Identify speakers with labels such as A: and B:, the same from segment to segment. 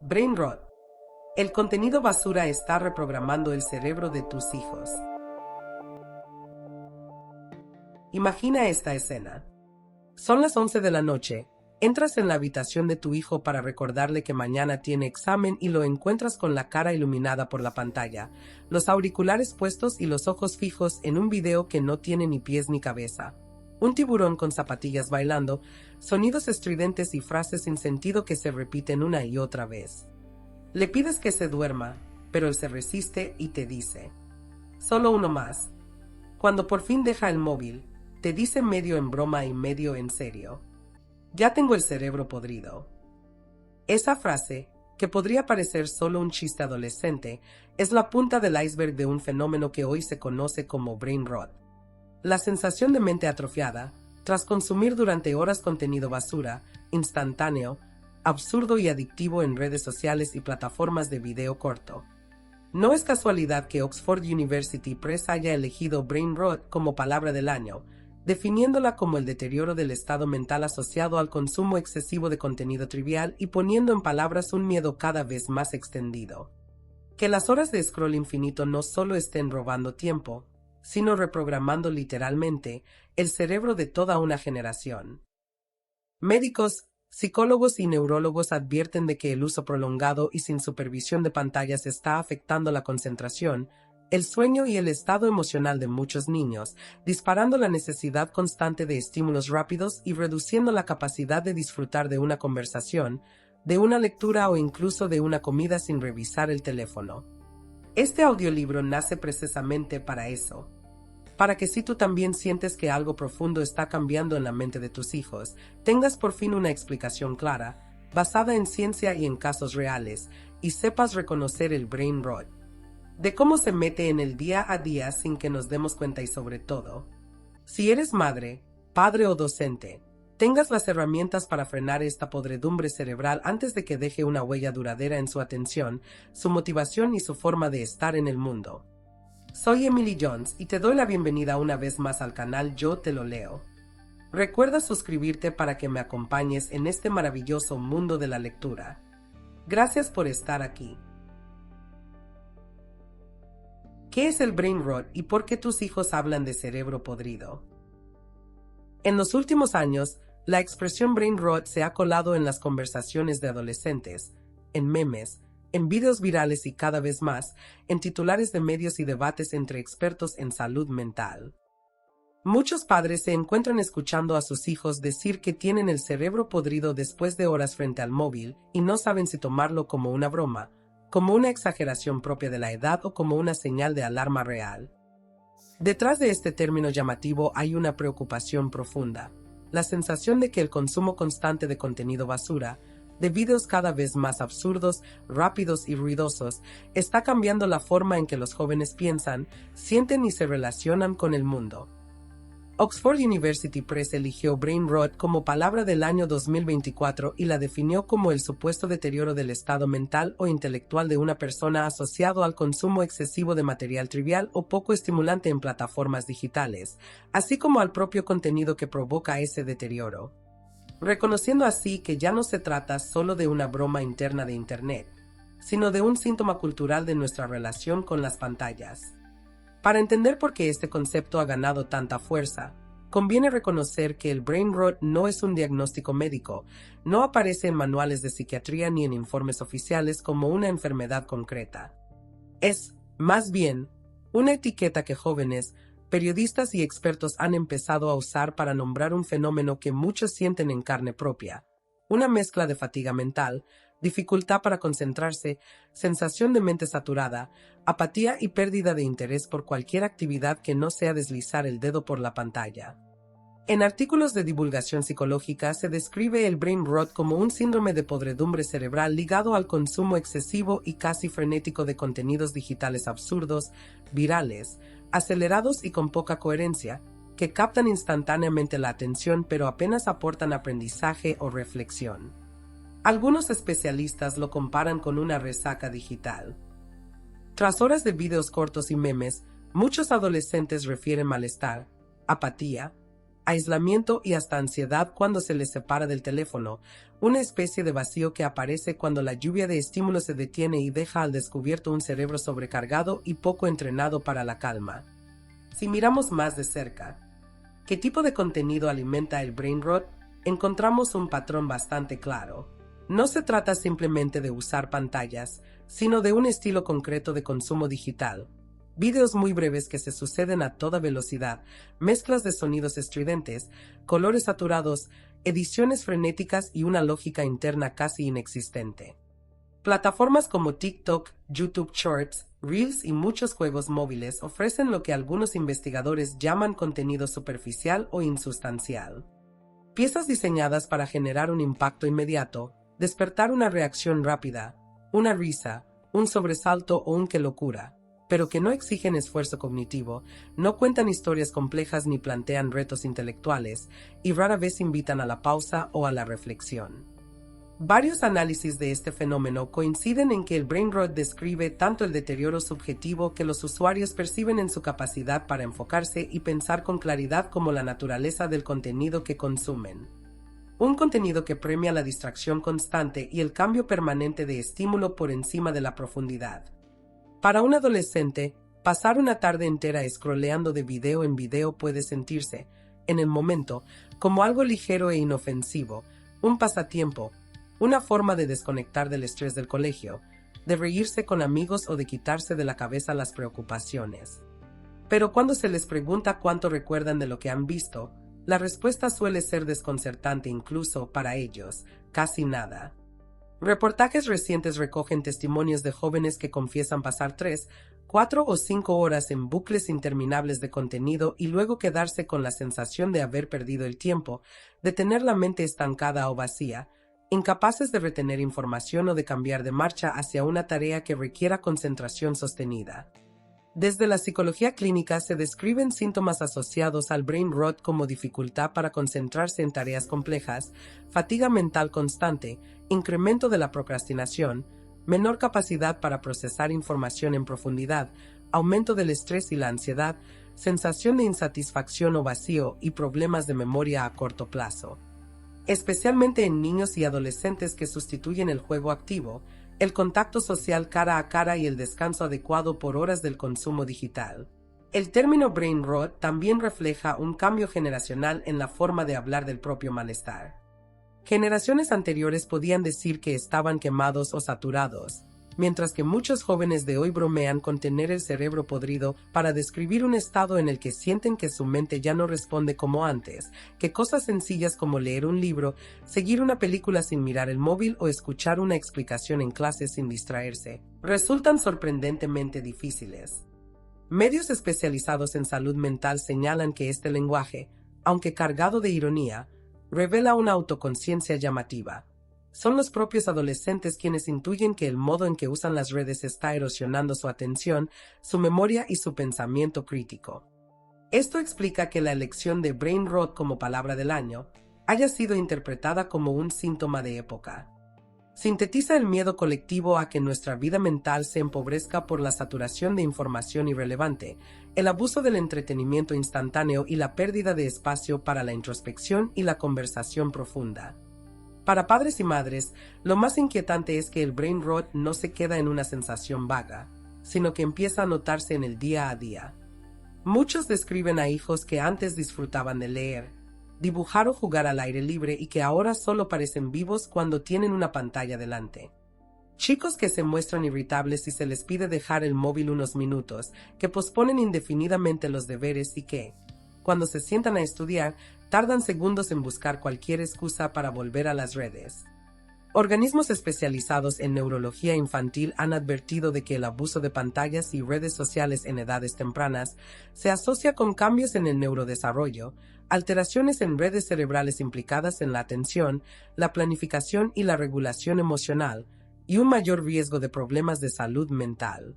A: Brain rot. El contenido basura está reprogramando el cerebro de tus hijos. Imagina esta escena. Son las 11 de la noche. Entras en la habitación de tu hijo para recordarle que mañana tiene examen y lo encuentras con la cara iluminada por la pantalla, los auriculares puestos y los ojos fijos en un video que no tiene ni pies ni cabeza. Un tiburón con zapatillas bailando, sonidos estridentes y frases sin sentido que se repiten una y otra vez. Le pides que se duerma, pero él se resiste y te dice: solo uno más. Cuando por fin deja el móvil, te dice medio en broma y medio en serio: ya tengo el cerebro podrido. Esa frase, que podría parecer solo un chiste adolescente, es la punta del iceberg de un fenómeno que hoy se conoce como brain rot. La sensación de mente atrofiada, tras consumir durante horas contenido basura, instantáneo, absurdo y adictivo en redes sociales y plataformas de video corto. No es casualidad que Oxford University Press haya elegido brain rot como palabra del año, definiéndola como el deterioro del estado mental asociado al consumo excesivo de contenido trivial y poniendo en palabras un miedo cada vez más extendido. Que las horas de scroll infinito no solo estén robando tiempo, sino reprogramando literalmente el cerebro de toda una generación. Médicos, psicólogos y neurólogos advierten de que el uso prolongado y sin supervisión de pantallas está afectando la concentración, el sueño y el estado emocional de muchos niños, disparando la necesidad constante de estímulos rápidos y reduciendo la capacidad de disfrutar de una conversación, de una lectura o incluso de una comida sin revisar el teléfono. Este audiolibro nace precisamente para eso. Para que si tú también sientes que algo profundo está cambiando en la mente de tus hijos, tengas por fin una explicación clara, basada en ciencia y en casos reales, y sepas reconocer el brain rot. De cómo se mete en el día a día sin que nos demos cuenta y sobre todo, si eres madre, padre o docente, tengas las herramientas para frenar esta podredumbre cerebral antes de que deje una huella duradera en su atención, su motivación y su forma de estar en el mundo. Soy Emily Jones y te doy la bienvenida una vez más al canal Yo Te Lo Leo. Recuerda suscribirte para que me acompañes en este maravilloso mundo de la lectura. Gracias por estar aquí. ¿Qué es el brain rot y por qué tus hijos hablan de cerebro podrido? En los últimos años, la expresión brain rot se ha colado en las conversaciones de adolescentes, en memes, en videos virales y cada vez más, en titulares de medios y debates entre expertos en salud mental. Muchos padres se encuentran escuchando a sus hijos decir que tienen el cerebro podrido después de horas frente al móvil y no saben si tomarlo como una broma, como una exageración propia de la edad o como una señal de alarma real. Detrás de este término llamativo hay una preocupación profunda, la sensación de que el consumo constante de contenido basura, de videos cada vez más absurdos, rápidos y ruidosos, está cambiando la forma en que los jóvenes piensan, sienten y se relacionan con el mundo. Oxford University Press eligió brain rot como palabra del año 2024 y la definió como el supuesto deterioro del estado mental o intelectual de una persona asociado al consumo excesivo de material trivial o poco estimulante en plataformas digitales, así como al propio contenido que provoca ese deterioro. Reconociendo así que ya no se trata solo de una broma interna de Internet, sino de un síntoma cultural de nuestra relación con las pantallas. Para entender por qué este concepto ha ganado tanta fuerza, conviene reconocer que el brain rot no es un diagnóstico médico, no aparece en manuales de psiquiatría ni en informes oficiales como una enfermedad concreta. Es, más bien, una etiqueta que jóvenes, periodistas y expertos han empezado a usar para nombrar un fenómeno que muchos sienten en carne propia, una mezcla de fatiga mental, dificultad para concentrarse, sensación de mente saturada, apatía y pérdida de interés por cualquier actividad que no sea deslizar el dedo por la pantalla. En artículos de divulgación psicológica se describe el brain rot como un síndrome de podredumbre cerebral ligado al consumo excesivo y casi frenético de contenidos digitales absurdos, virales, acelerados y con poca coherencia, que captan instantáneamente la atención pero apenas aportan aprendizaje o reflexión. Algunos especialistas lo comparan con una resaca digital. Tras horas de videos cortos y memes, muchos adolescentes refieren malestar, apatía, aislamiento y hasta ansiedad cuando se les separa del teléfono, una especie de vacío que aparece cuando la lluvia de estímulos se detiene y deja al descubierto un cerebro sobrecargado y poco entrenado para la calma. Si miramos más de cerca, ¿qué tipo de contenido alimenta el brain rot? Encontramos un patrón bastante claro. No se trata simplemente de usar pantallas, sino de un estilo concreto de consumo digital. Vídeos muy breves que se suceden a toda velocidad, mezclas de sonidos estridentes, colores saturados, ediciones frenéticas y una lógica interna casi inexistente. Plataformas como TikTok, YouTube Shorts, Reels y muchos juegos móviles ofrecen lo que algunos investigadores llaman contenido superficial o insustancial. Piezas diseñadas para generar un impacto inmediato, despertar una reacción rápida, una risa, un sobresalto o un qué locura, pero que no exigen esfuerzo cognitivo, no cuentan historias complejas ni plantean retos intelectuales, y rara vez invitan a la pausa o a la reflexión. Varios análisis de este fenómeno coinciden en que el brain rot describe tanto el deterioro subjetivo que los usuarios perciben en su capacidad para enfocarse y pensar con claridad como la naturaleza del contenido que consumen. Un contenido que premia la distracción constante y el cambio permanente de estímulo por encima de la profundidad. Para un adolescente, pasar una tarde entera scrolleando de video en video puede sentirse, en el momento, como algo ligero e inofensivo, un pasatiempo, una forma de desconectar del estrés del colegio, de reírse con amigos o de quitarse de la cabeza las preocupaciones. Pero cuando se les pregunta cuánto recuerdan de lo que han visto, la respuesta suele ser desconcertante incluso para ellos, casi nada. Reportajes recientes recogen testimonios de jóvenes que confiesan pasar 3, 4 o 5 horas en bucles interminables de contenido y luego quedarse con la sensación de haber perdido el tiempo, de tener la mente estancada o vacía, incapaces de retener información o de cambiar de marcha hacia una tarea que requiera concentración sostenida. Desde la psicología clínica se describen síntomas asociados al brain rot como dificultad para concentrarse en tareas complejas, fatiga mental constante, incremento de la procrastinación, menor capacidad para procesar información en profundidad, aumento del estrés y la ansiedad, sensación de insatisfacción o vacío y problemas de memoria a corto plazo. Especialmente en niños y adolescentes que sustituyen el juego activo, el contacto social cara a cara y el descanso adecuado por horas del consumo digital. El término brain rot también refleja un cambio generacional en la forma de hablar del propio malestar. Generaciones anteriores podían decir que estaban quemados o saturados, mientras que muchos jóvenes de hoy bromean con tener el cerebro podrido para describir un estado en el que sienten que su mente ya no responde como antes, que cosas sencillas como leer un libro, seguir una película sin mirar el móvil o escuchar una explicación en clase sin distraerse, resultan sorprendentemente difíciles. Medios especializados en salud mental señalan que este lenguaje, aunque cargado de ironía, revela una autoconciencia llamativa. Son los propios adolescentes quienes intuyen que el modo en que usan las redes está erosionando su atención, su memoria y su pensamiento crítico. Esto explica que la elección de brain rot como palabra del año haya sido interpretada como un síntoma de época. Sintetiza el miedo colectivo a que nuestra vida mental se empobrezca por la saturación de información irrelevante, el abuso del entretenimiento instantáneo y la pérdida de espacio para la introspección y la conversación profunda. Para padres y madres, lo más inquietante es que el brain rot no se queda en una sensación vaga, sino que empieza a notarse en el día a día. Muchos describen a hijos que antes disfrutaban de leer, dibujar o jugar al aire libre y que ahora solo parecen vivos cuando tienen una pantalla delante. Chicos que se muestran irritables si se les pide dejar el móvil unos minutos, que posponen indefinidamente los deberes y que, cuando se sientan a estudiar, tardan segundos en buscar cualquier excusa para volver a las redes. Organismos especializados en neurología infantil han advertido de que el abuso de pantallas y redes sociales en edades tempranas se asocia con cambios en el neurodesarrollo, alteraciones en redes cerebrales implicadas en la atención, la planificación y la regulación emocional, y un mayor riesgo de problemas de salud mental.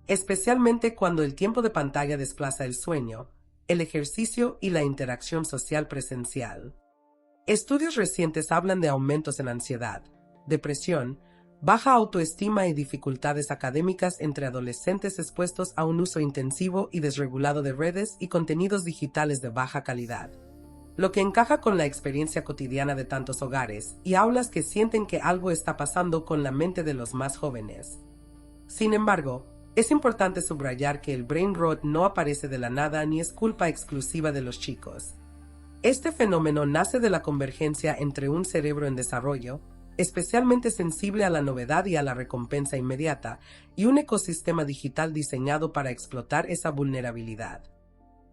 A: Especialmente cuando el tiempo de pantalla desplaza el sueño, el ejercicio y la interacción social presencial. Estudios recientes hablan de aumentos en ansiedad, depresión, baja autoestima y dificultades académicas entre adolescentes expuestos a un uso intensivo y desregulado de redes y contenidos digitales de baja calidad. lo que encaja con la experiencia cotidiana de tantos hogares y aulas que sienten que algo está pasando con la mente de los más jóvenes. Sin embargo, es importante subrayar que el brain rot no aparece de la nada ni es culpa exclusiva de los chicos. Este fenómeno nace de la convergencia entre un cerebro en desarrollo, especialmente sensible a la novedad y a la recompensa inmediata, y un ecosistema digital diseñado para explotar esa vulnerabilidad.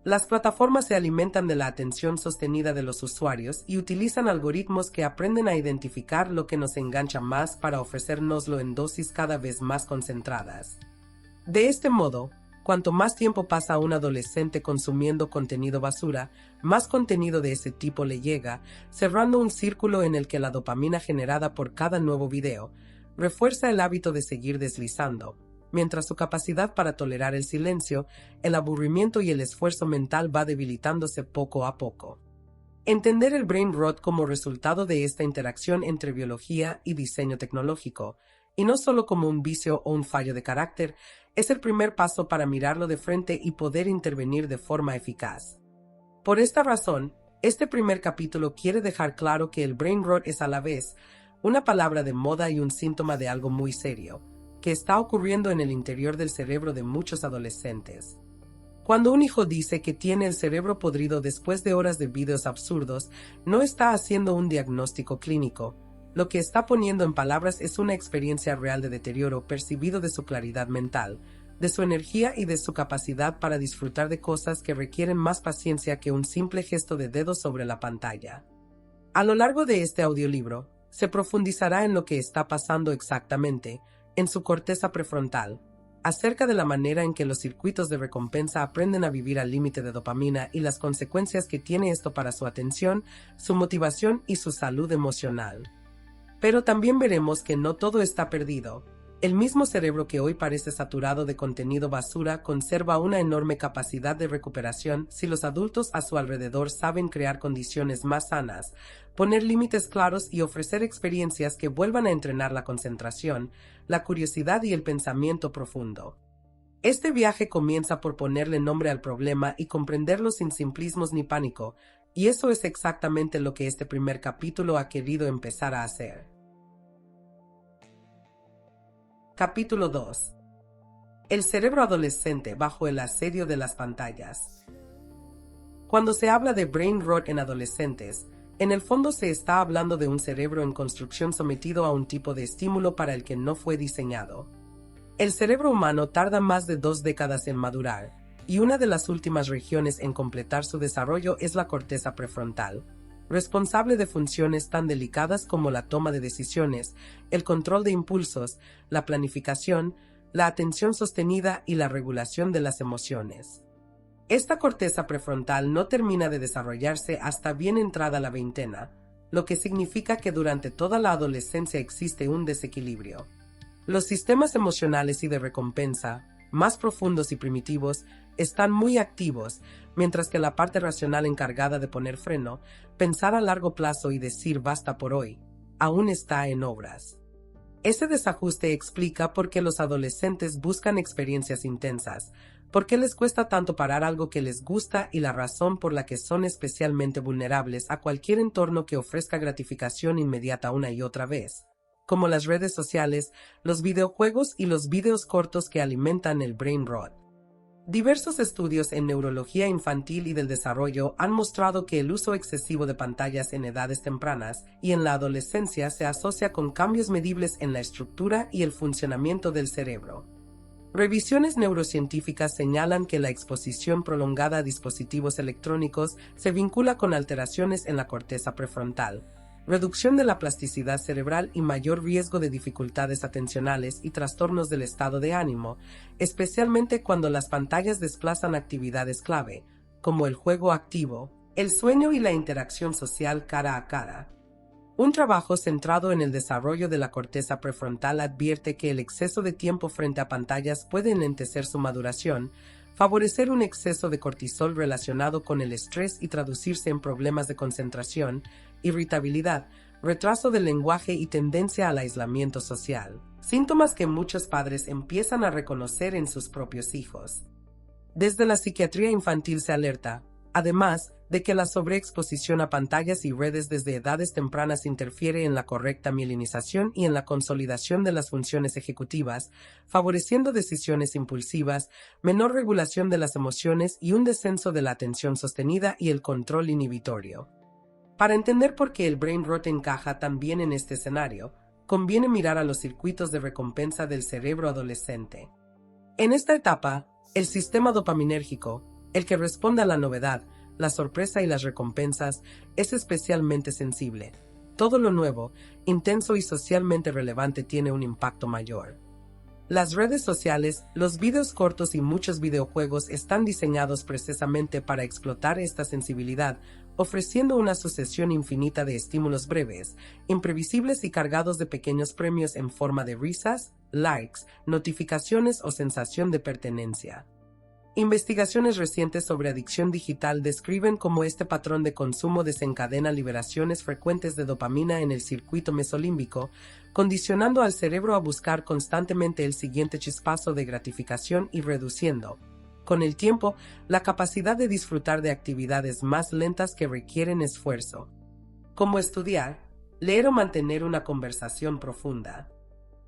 A: Las plataformas se alimentan de la atención sostenida de los usuarios y utilizan algoritmos que aprenden a identificar lo que nos engancha más para ofrecérnoslo en dosis cada vez más concentradas. De este modo, cuanto más tiempo pasa un adolescente consumiendo contenido basura, más contenido de ese tipo le llega, cerrando un círculo en el que la dopamina generada por cada nuevo video refuerza el hábito de seguir deslizando, mientras su capacidad para tolerar el silencio, el aburrimiento y el esfuerzo mental va debilitándose poco a poco. Entender el brain rot como resultado de esta interacción entre biología y diseño tecnológico, y no solo como un vicio o un fallo de carácter, es el primer paso para mirarlo de frente y poder intervenir de forma eficaz. Por esta razón, este primer capítulo quiere dejar claro que el brain rot es a la vez una palabra de moda y un síntoma de algo muy serio, que está ocurriendo en el interior del cerebro de muchos adolescentes. Cuando un hijo dice que tiene el cerebro podrido después de horas de videos absurdos, no está haciendo un diagnóstico clínico. Lo que está poniendo en palabras es una experiencia real de deterioro percibido de su claridad mental, de su energía y de su capacidad para disfrutar de cosas que requieren más paciencia que un simple gesto de dedo sobre la pantalla. A lo largo de este audiolibro, se profundizará en lo que está pasando exactamente en su corteza prefrontal, acerca de la manera en que los circuitos de recompensa aprenden a vivir al límite de dopamina y las consecuencias que tiene esto para su atención, su motivación y su salud emocional. Pero también veremos que no todo está perdido. El mismo cerebro que hoy parece saturado de contenido basura conserva una enorme capacidad de recuperación si los adultos a su alrededor saben crear condiciones más sanas, poner límites claros y ofrecer experiencias que vuelvan a entrenar la concentración, la curiosidad y el pensamiento profundo. Este viaje comienza por ponerle nombre al problema y comprenderlo sin simplismos ni pánico, y eso es exactamente lo que este primer capítulo ha querido empezar a hacer. Capítulo 2. El cerebro adolescente bajo el asedio de las pantallas. Cuando se habla de brain rot en adolescentes, en el fondo se está hablando de un cerebro en construcción sometido a un tipo de estímulo para el que no fue diseñado. El cerebro humano tarda más de 2 décadas en madurar, y una de las últimas regiones en completar su desarrollo es la corteza prefrontal, responsable de funciones tan delicadas como la toma de decisiones, el control de impulsos, la planificación, la atención sostenida y la regulación de las emociones. Esta corteza prefrontal no termina de desarrollarse hasta bien entrada la veintena, lo que significa que durante toda la adolescencia existe un desequilibrio. Los sistemas emocionales y de recompensa, más profundos y primitivos, están muy activos, mientras que la parte racional encargada de poner freno, pensar a largo plazo y decir basta por hoy, aún está en obras. Ese desajuste explica por qué los adolescentes buscan experiencias intensas, por qué les cuesta tanto parar algo que les gusta y la razón por la que son especialmente vulnerables a cualquier entorno que ofrezca gratificación inmediata una y otra vez, como las redes sociales, los videojuegos y los videos cortos que alimentan el brain rot. Diversos estudios en neurología infantil y del desarrollo han mostrado que el uso excesivo de pantallas en edades tempranas y en la adolescencia se asocia con cambios medibles en la estructura y el funcionamiento del cerebro. Revisiones neurocientíficas señalan que la exposición prolongada a dispositivos electrónicos se vincula con alteraciones en la corteza prefrontal, reducción de la plasticidad cerebral y mayor riesgo de dificultades atencionales y trastornos del estado de ánimo, especialmente cuando las pantallas desplazan actividades clave, como el juego activo, el sueño y la interacción social cara a cara. Un trabajo centrado en el desarrollo de la corteza prefrontal advierte que el exceso de tiempo frente a pantallas puede enlentecer su maduración, favorecer un exceso de cortisol relacionado con el estrés y traducirse en problemas de concentración, irritabilidad, retraso del lenguaje y tendencia al aislamiento social, síntomas que muchos padres empiezan a reconocer en sus propios hijos. Desde la psiquiatría infantil se alerta, además, de que la sobreexposición a pantallas y redes desde edades tempranas interfiere en la correcta mielinización y en la consolidación de las funciones ejecutivas, favoreciendo decisiones impulsivas, menor regulación de las emociones y un descenso de la atención sostenida y el control inhibitorio. Para entender por qué el brain rot encaja tan bien en este escenario, conviene mirar a los circuitos de recompensa del cerebro adolescente. En esta etapa, el sistema dopaminérgico, el que responde a la novedad, la sorpresa y las recompensas, es especialmente sensible. Todo lo nuevo, intenso y socialmente relevante tiene un impacto mayor. Las redes sociales, los videos cortos y muchos videojuegos están diseñados precisamente para explotar esta sensibilidad, ofreciendo una sucesión infinita de estímulos breves, imprevisibles y cargados de pequeños premios en forma de risas, likes, notificaciones o sensación de pertenencia. Investigaciones recientes sobre adicción digital describen cómo este patrón de consumo desencadena liberaciones frecuentes de dopamina en el circuito mesolímbico, condicionando al cerebro a buscar constantemente el siguiente chispazo de gratificación y reduciendo, con el tiempo, la capacidad de disfrutar de actividades más lentas que requieren esfuerzo, como estudiar, leer o mantener una conversación profunda.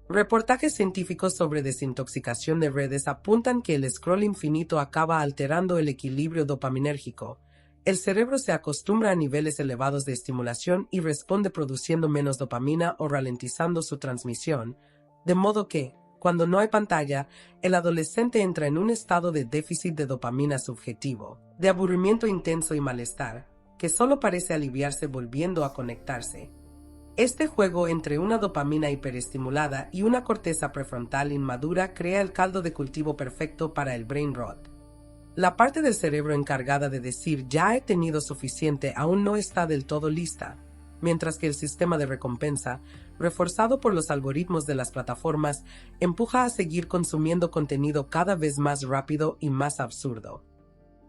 A: Reportajes científicos sobre desintoxicación de redes apuntan que el scroll infinito acaba alterando el equilibrio dopaminérgico. El cerebro se acostumbra a niveles elevados de estimulación y responde produciendo menos dopamina o ralentizando su transmisión, de modo que, cuando no hay pantalla, el adolescente entra en un estado de déficit de dopamina subjetivo, de aburrimiento intenso y malestar, que solo parece aliviarse volviendo a conectarse. Este juego entre una dopamina hiperestimulada y una corteza prefrontal inmadura crea el caldo de cultivo perfecto para el brain rot. La parte del cerebro encargada de decir "ya he tenido suficiente" aún no está del todo lista, mientras que el sistema de recompensa, reforzado por los algoritmos de las plataformas, empuja a seguir consumiendo contenido cada vez más rápido y más absurdo.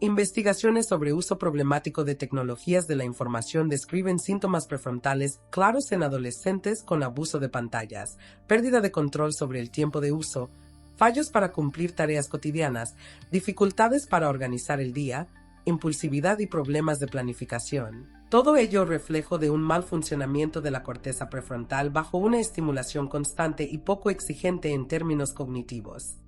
A: Investigaciones sobre uso problemático de tecnologías de la información describen síntomas prefrontales claros en adolescentes con abuso de pantallas, pérdida de control sobre el tiempo de uso, fallos para cumplir tareas cotidianas, dificultades para organizar el día, impulsividad y problemas de planificación. Todo ello reflejo de un mal funcionamiento de la corteza prefrontal bajo una estimulación constante y poco exigente en términos cognitivos.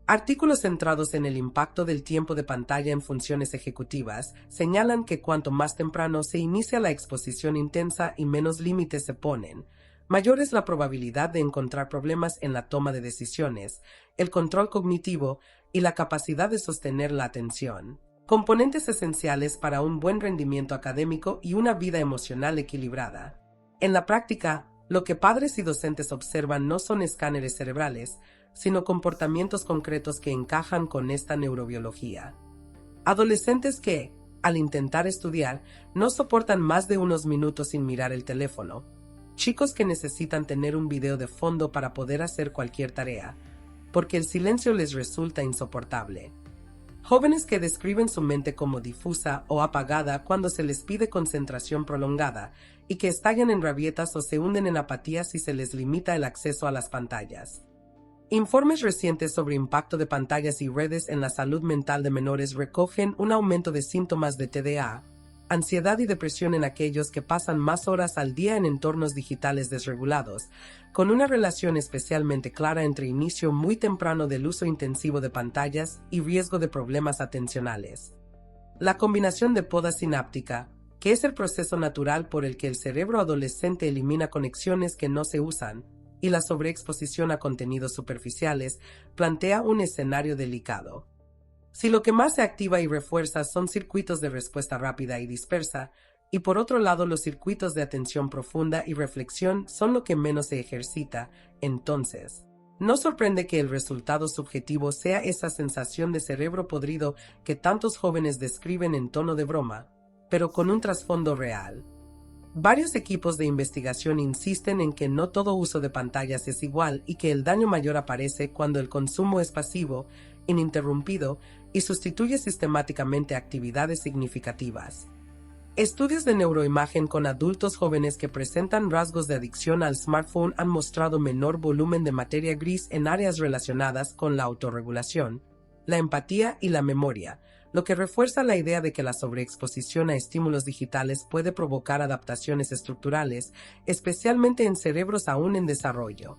A: Artículos centrados en el impacto del tiempo de pantalla en funciones ejecutivas señalan que cuanto más temprano se inicia la exposición intensa y menos límites se ponen, mayor es la probabilidad de encontrar problemas en la toma de decisiones, el control cognitivo y la capacidad de sostener la atención, componentes esenciales para un buen rendimiento académico y una vida emocional equilibrada. En la práctica, lo que padres y docentes observan no son escáneres cerebrales, sino comportamientos concretos que encajan con esta neurobiología. Adolescentes que, al intentar estudiar, no soportan más de unos minutos sin mirar el teléfono. Chicos que necesitan tener un video de fondo para poder hacer cualquier tarea, porque el silencio les resulta insoportable. Jóvenes que describen su mente como difusa o apagada cuando se les pide concentración prolongada y que estallan en rabietas o se hunden en apatía si se les limita el acceso a las pantallas. Informes recientes sobre impacto de pantallas y redes en la salud mental de menores recogen un aumento de síntomas de TDA, ansiedad y depresión en aquellos que pasan más horas al día en entornos digitales desregulados, con una relación especialmente clara entre inicio muy temprano del uso intensivo de pantallas y riesgo de problemas atencionales. La combinación de poda sináptica, que es el proceso natural por el que el cerebro adolescente elimina conexiones que no se usan, y la sobreexposición a contenidos superficiales, plantea un escenario delicado. Si lo que más se activa y refuerza son circuitos de respuesta rápida y dispersa, y por otro lado los circuitos de atención profunda y reflexión son lo que menos se ejercita, entonces, no sorprende que el resultado subjetivo sea esa sensación de cerebro podrido que tantos jóvenes describen en tono de broma, pero con un trasfondo real. Varios equipos de investigación insisten en que no todo uso de pantallas es igual y que el daño mayor aparece cuando el consumo es pasivo, ininterrumpido y sustituye sistemáticamente actividades significativas. Estudios de neuroimagen con adultos jóvenes que presentan rasgos de adicción al smartphone han mostrado menor volumen de materia gris en áreas relacionadas con la autorregulación, la empatía y la memoria, lo que refuerza la idea de que la sobreexposición a estímulos digitales puede provocar adaptaciones estructurales, especialmente en cerebros aún en desarrollo.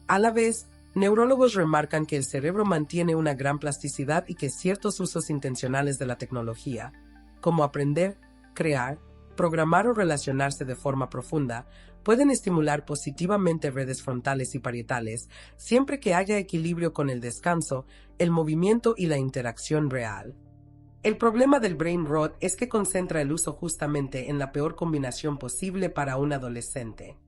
A: A la vez, neurólogos remarcan que el cerebro mantiene una gran plasticidad y que ciertos usos intencionales de la tecnología, como aprender, crear, programar o relacionarse de forma profunda, pueden estimular positivamente redes frontales y parietales, siempre que haya equilibrio con el descanso, el movimiento y la interacción real. El problema del brain rot es que concentra el uso justamente en la peor combinación posible para un adolescente.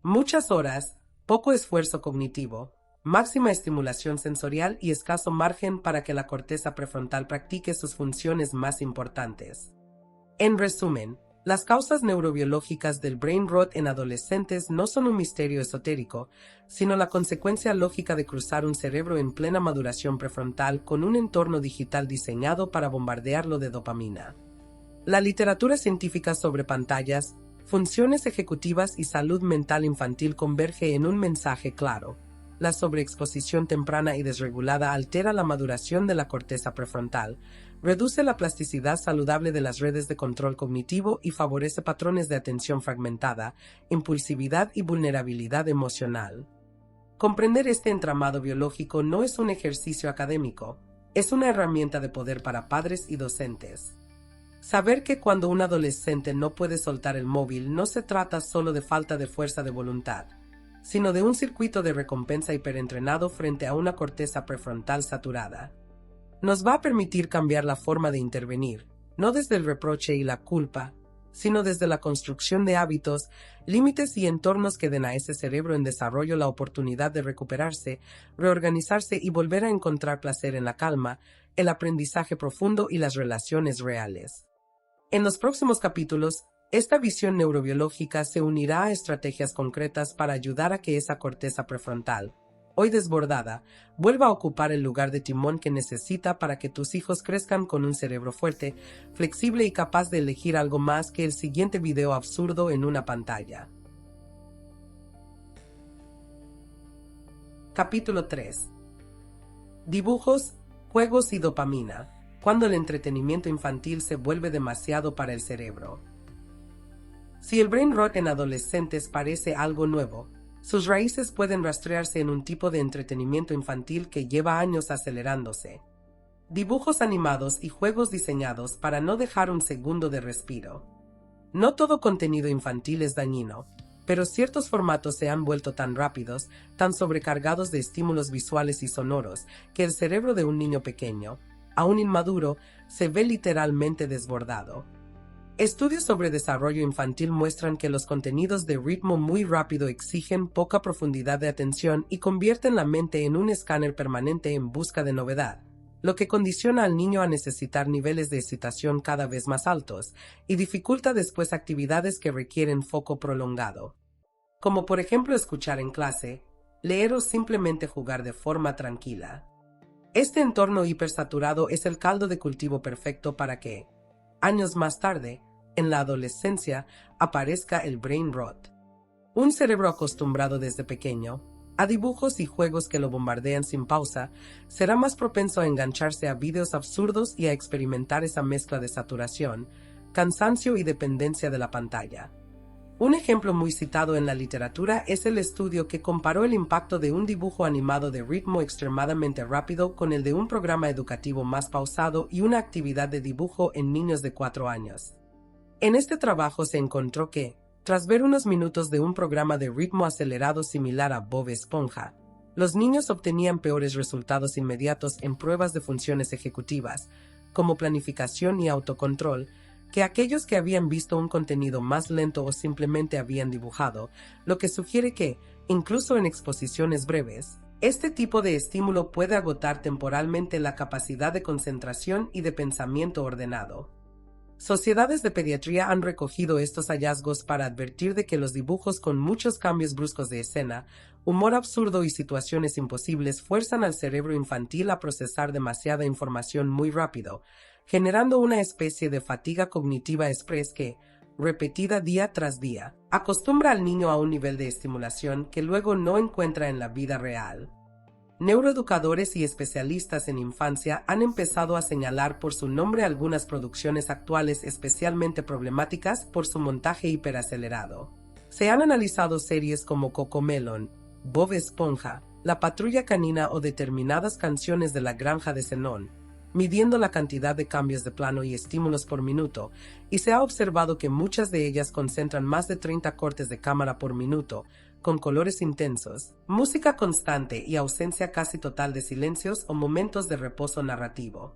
A: Muchas horas, poco esfuerzo cognitivo, máxima estimulación sensorial y escaso margen para que la corteza prefrontal practique sus funciones más importantes. En resumen, las causas neurobiológicas del brain rot en adolescentes no son un misterio esotérico, sino la consecuencia lógica de cruzar un cerebro en plena maduración prefrontal con un entorno digital diseñado para bombardearlo de dopamina. La literatura científica sobre pantallas, funciones ejecutivas y salud mental infantil converge en un mensaje claro. La sobreexposición temprana y desregulada altera la maduración de la corteza prefrontal, reduce la plasticidad saludable de las redes de control cognitivo y favorece patrones de atención fragmentada, impulsividad y vulnerabilidad emocional. Comprender este entramado biológico no es un ejercicio académico, es una herramienta de poder para padres y docentes. Saber que cuando un adolescente no puede soltar el móvil no se trata solo de falta de fuerza de voluntad, sino de un circuito de recompensa hiperentrenado frente a una corteza prefrontal saturada. Nos va a permitir cambiar la forma de intervenir, no desde el reproche y la culpa, sino desde la construcción de hábitos, límites y entornos que den a ese cerebro en desarrollo la oportunidad de recuperarse, reorganizarse y volver a encontrar placer en la calma, el aprendizaje profundo y las relaciones reales. En los próximos capítulos, esta visión neurobiológica se unirá a estrategias concretas para ayudar a que esa corteza prefrontal, hoy desbordada, vuelva a ocupar el lugar de timón que necesita para que tus hijos crezcan con un cerebro fuerte, flexible y capaz de elegir algo más que el siguiente video absurdo en una pantalla. Capítulo 3. Dibujos, juegos y dopamina, cuando el entretenimiento infantil se vuelve demasiado para el cerebro. Si el brain rot en adolescentes parece algo nuevo, sus raíces pueden rastrearse en un tipo de entretenimiento infantil que lleva años acelerándose. Dibujos animados y juegos diseñados para no dejar un segundo de respiro. No todo contenido infantil es dañino, pero ciertos formatos se han vuelto tan rápidos, tan sobrecargados de estímulos visuales y sonoros, que el cerebro de un niño pequeño, aún inmaduro, se ve literalmente desbordado. Estudios sobre desarrollo infantil muestran que los contenidos de ritmo muy rápido exigen poca profundidad de atención y convierten la mente en un escáner permanente en busca de novedad, lo que condiciona al niño a necesitar niveles de excitación cada vez más altos y dificulta después actividades que requieren foco prolongado, como por ejemplo escuchar en clase, leer o simplemente jugar de forma tranquila. Este entorno hipersaturado es el caldo de cultivo perfecto para que, años más tarde, en la adolescencia, aparezca el brain rot. Un cerebro acostumbrado desde pequeño a dibujos y juegos que lo bombardean sin pausa, será más propenso a engancharse a videos absurdos y a experimentar esa mezcla de saturación, cansancio y dependencia de la pantalla. Un ejemplo muy citado en la literatura es el estudio que comparó el impacto de un dibujo animado de ritmo extremadamente rápido con el de un programa educativo más pausado y una actividad de dibujo en niños de 4 años. En este trabajo se encontró que, tras ver unos minutos de un programa de ritmo acelerado similar a Bob Esponja, los niños obtenían peores resultados inmediatos en pruebas de funciones ejecutivas, como planificación y autocontrol, que aquellos que habían visto un contenido más lento o simplemente habían dibujado, lo que sugiere que, incluso en exposiciones breves, este tipo de estímulo puede agotar temporalmente la capacidad de concentración y de pensamiento ordenado. Sociedades de pediatría han recogido estos hallazgos para advertir de que los dibujos con muchos cambios bruscos de escena, humor absurdo y situaciones imposibles fuerzan al cerebro infantil a procesar demasiada información muy rápido, generando una especie de fatiga cognitiva express que, repetida día tras día, acostumbra al niño a un nivel de estimulación que luego no encuentra en la vida real. Neuroeducadores y especialistas en infancia han empezado a señalar por su nombre algunas producciones actuales especialmente problemáticas por su montaje hiperacelerado. Se han analizado series como Cocomelon, Bob Esponja, La Patrulla Canina o determinadas canciones de La Granja de Zenón, midiendo la cantidad de cambios de plano y estímulos por minuto, y se ha observado que muchas de ellas concentran más de 30 cortes de cámara por minuto, con colores intensos, música constante y ausencia casi total de silencios o momentos de reposo narrativo.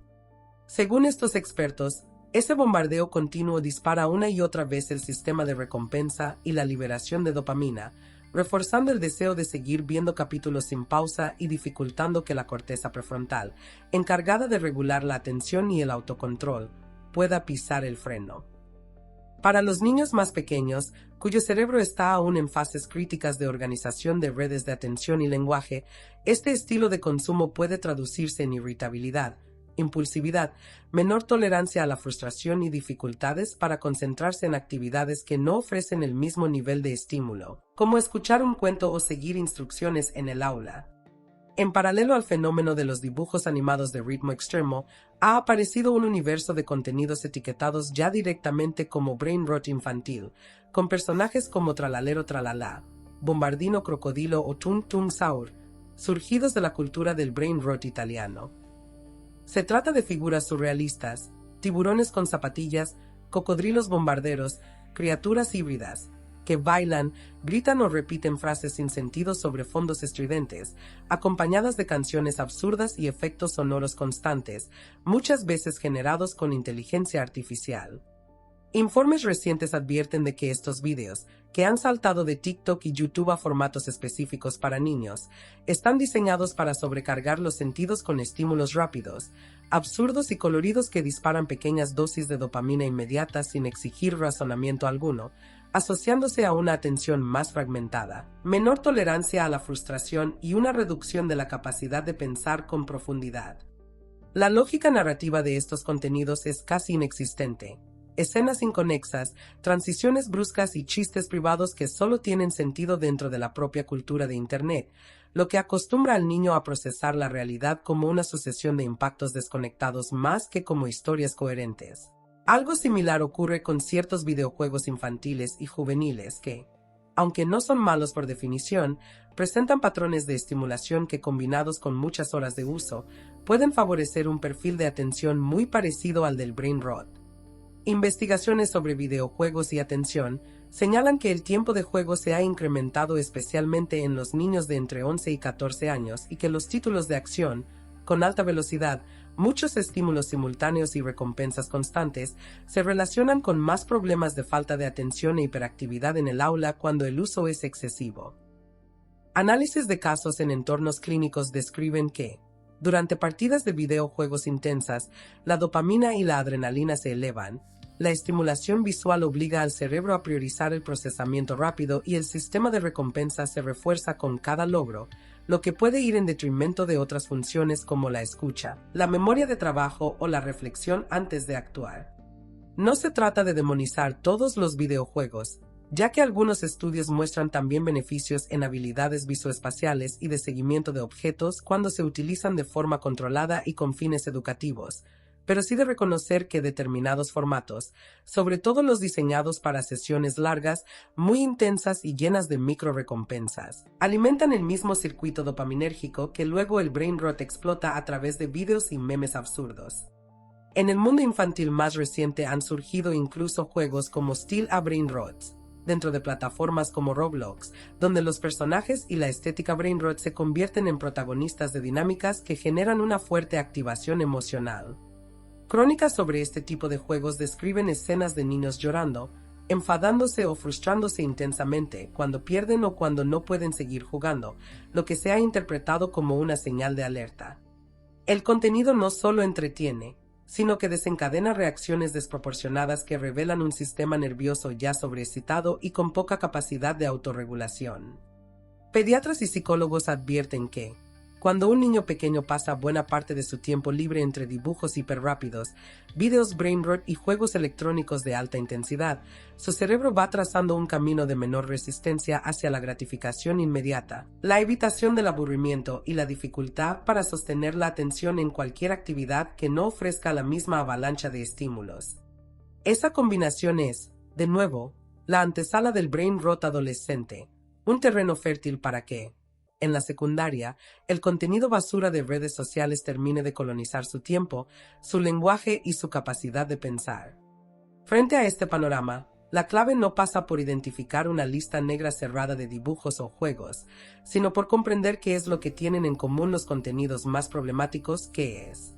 A: Según estos expertos, ese bombardeo continuo dispara una y otra vez el sistema de recompensa y la liberación de dopamina, reforzando el deseo de seguir viendo capítulos sin pausa y dificultando que la corteza prefrontal, encargada de regular la atención y el autocontrol, pueda pisar el freno. Para los niños más pequeños, cuyo cerebro está aún en fases críticas de organización de redes de atención y lenguaje, este estilo de consumo puede traducirse en irritabilidad, impulsividad, menor tolerancia a la frustración y dificultades para concentrarse en actividades que no ofrecen el mismo nivel de estímulo, como escuchar un cuento o seguir instrucciones en el aula. En paralelo al fenómeno de los dibujos animados de ritmo extremo, ha aparecido un universo de contenidos etiquetados ya directamente como brain rot infantil, con personajes como Tralalero Tralala, Bombardino Crocodilo o Tung Tung Saur, surgidos de la cultura del brain rot italiano. Se trata de figuras surrealistas, tiburones con zapatillas, cocodrilos bombarderos, criaturas híbridas, que bailan, gritan o repiten frases sin sentido sobre fondos estridentes, acompañadas de canciones absurdas y efectos sonoros constantes, muchas veces generados con inteligencia artificial. Informes recientes advierten de que estos vídeos, que han saltado de TikTok y YouTube a formatos específicos para niños, están diseñados para sobrecargar los sentidos con estímulos rápidos, absurdos y coloridos que disparan pequeñas dosis de dopamina inmediata sin exigir razonamiento alguno, asociándose a una atención más fragmentada, menor tolerancia a la frustración y una reducción de la capacidad de pensar con profundidad. La lógica narrativa de estos contenidos es casi inexistente. Escenas inconexas, transiciones bruscas y chistes privados que solo tienen sentido dentro de la propia cultura de Internet, lo que acostumbra al niño a procesar la realidad como una sucesión de impactos desconectados más que como historias coherentes. Algo similar ocurre con ciertos videojuegos infantiles y juveniles que, aunque no son malos por definición, presentan patrones de estimulación que, combinados con muchas horas de uso, pueden favorecer un perfil de atención muy parecido al del brain rot. Investigaciones sobre videojuegos y atención señalan que el tiempo de juego se ha incrementado especialmente en los niños de entre 11 y 14 años y que los títulos de acción, con alta velocidad, muchos estímulos simultáneos y recompensas constantes, se relacionan con más problemas de falta de atención e hiperactividad en el aula cuando el uso es excesivo. Análisis de casos en entornos clínicos describen que, durante partidas de videojuegos intensas, la dopamina y la adrenalina se elevan, la estimulación visual obliga al cerebro a priorizar el procesamiento rápido y el sistema de recompensa se refuerza con cada logro, lo que puede ir en detrimento de otras funciones como la escucha, la memoria de trabajo o la reflexión antes de actuar. No se trata de demonizar todos los videojuegos, ya que algunos estudios muestran también beneficios en habilidades visoespaciales y de seguimiento de objetos cuando se utilizan de forma controlada y con fines educativos, pero sí de reconocer que determinados formatos, sobre todo los diseñados para sesiones largas, muy intensas y llenas de micro recompensas, alimentan el mismo circuito dopaminérgico que luego el brain rot explota a través de videos y memes absurdos. En el mundo infantil más reciente han surgido incluso juegos como Still a Brain Rot, dentro de plataformas como Roblox, donde los personajes y la estética brain rot se convierten en protagonistas de dinámicas que generan una fuerte activación emocional. Crónicas sobre este tipo de juegos describen escenas de niños llorando, enfadándose o frustrándose intensamente cuando pierden o cuando no pueden seguir jugando, lo que se ha interpretado como una señal de alerta. El contenido no solo entretiene, sino que desencadena reacciones desproporcionadas que revelan un sistema nervioso ya sobreexcitado y con poca capacidad de autorregulación. Pediatras y psicólogos advierten que, Cuando un niño pequeño pasa buena parte de su tiempo libre entre dibujos hiperrápidos, videos brain rot y juegos electrónicos de alta intensidad, su cerebro va trazando un camino de menor resistencia hacia la gratificación inmediata, la evitación del aburrimiento y la dificultad para sostener la atención en cualquier actividad que no ofrezca la misma avalancha de estímulos. Esa combinación es, de nuevo, la antesala del brain rot adolescente, un terreno fértil para que, en la secundaria, el contenido basura de redes sociales termine de colonizar su tiempo, su lenguaje y su capacidad de pensar. Frente a este panorama, la clave no pasa por identificar una lista negra cerrada de dibujos o juegos, sino por comprender qué es lo que tienen en común los contenidos más problemáticos, que es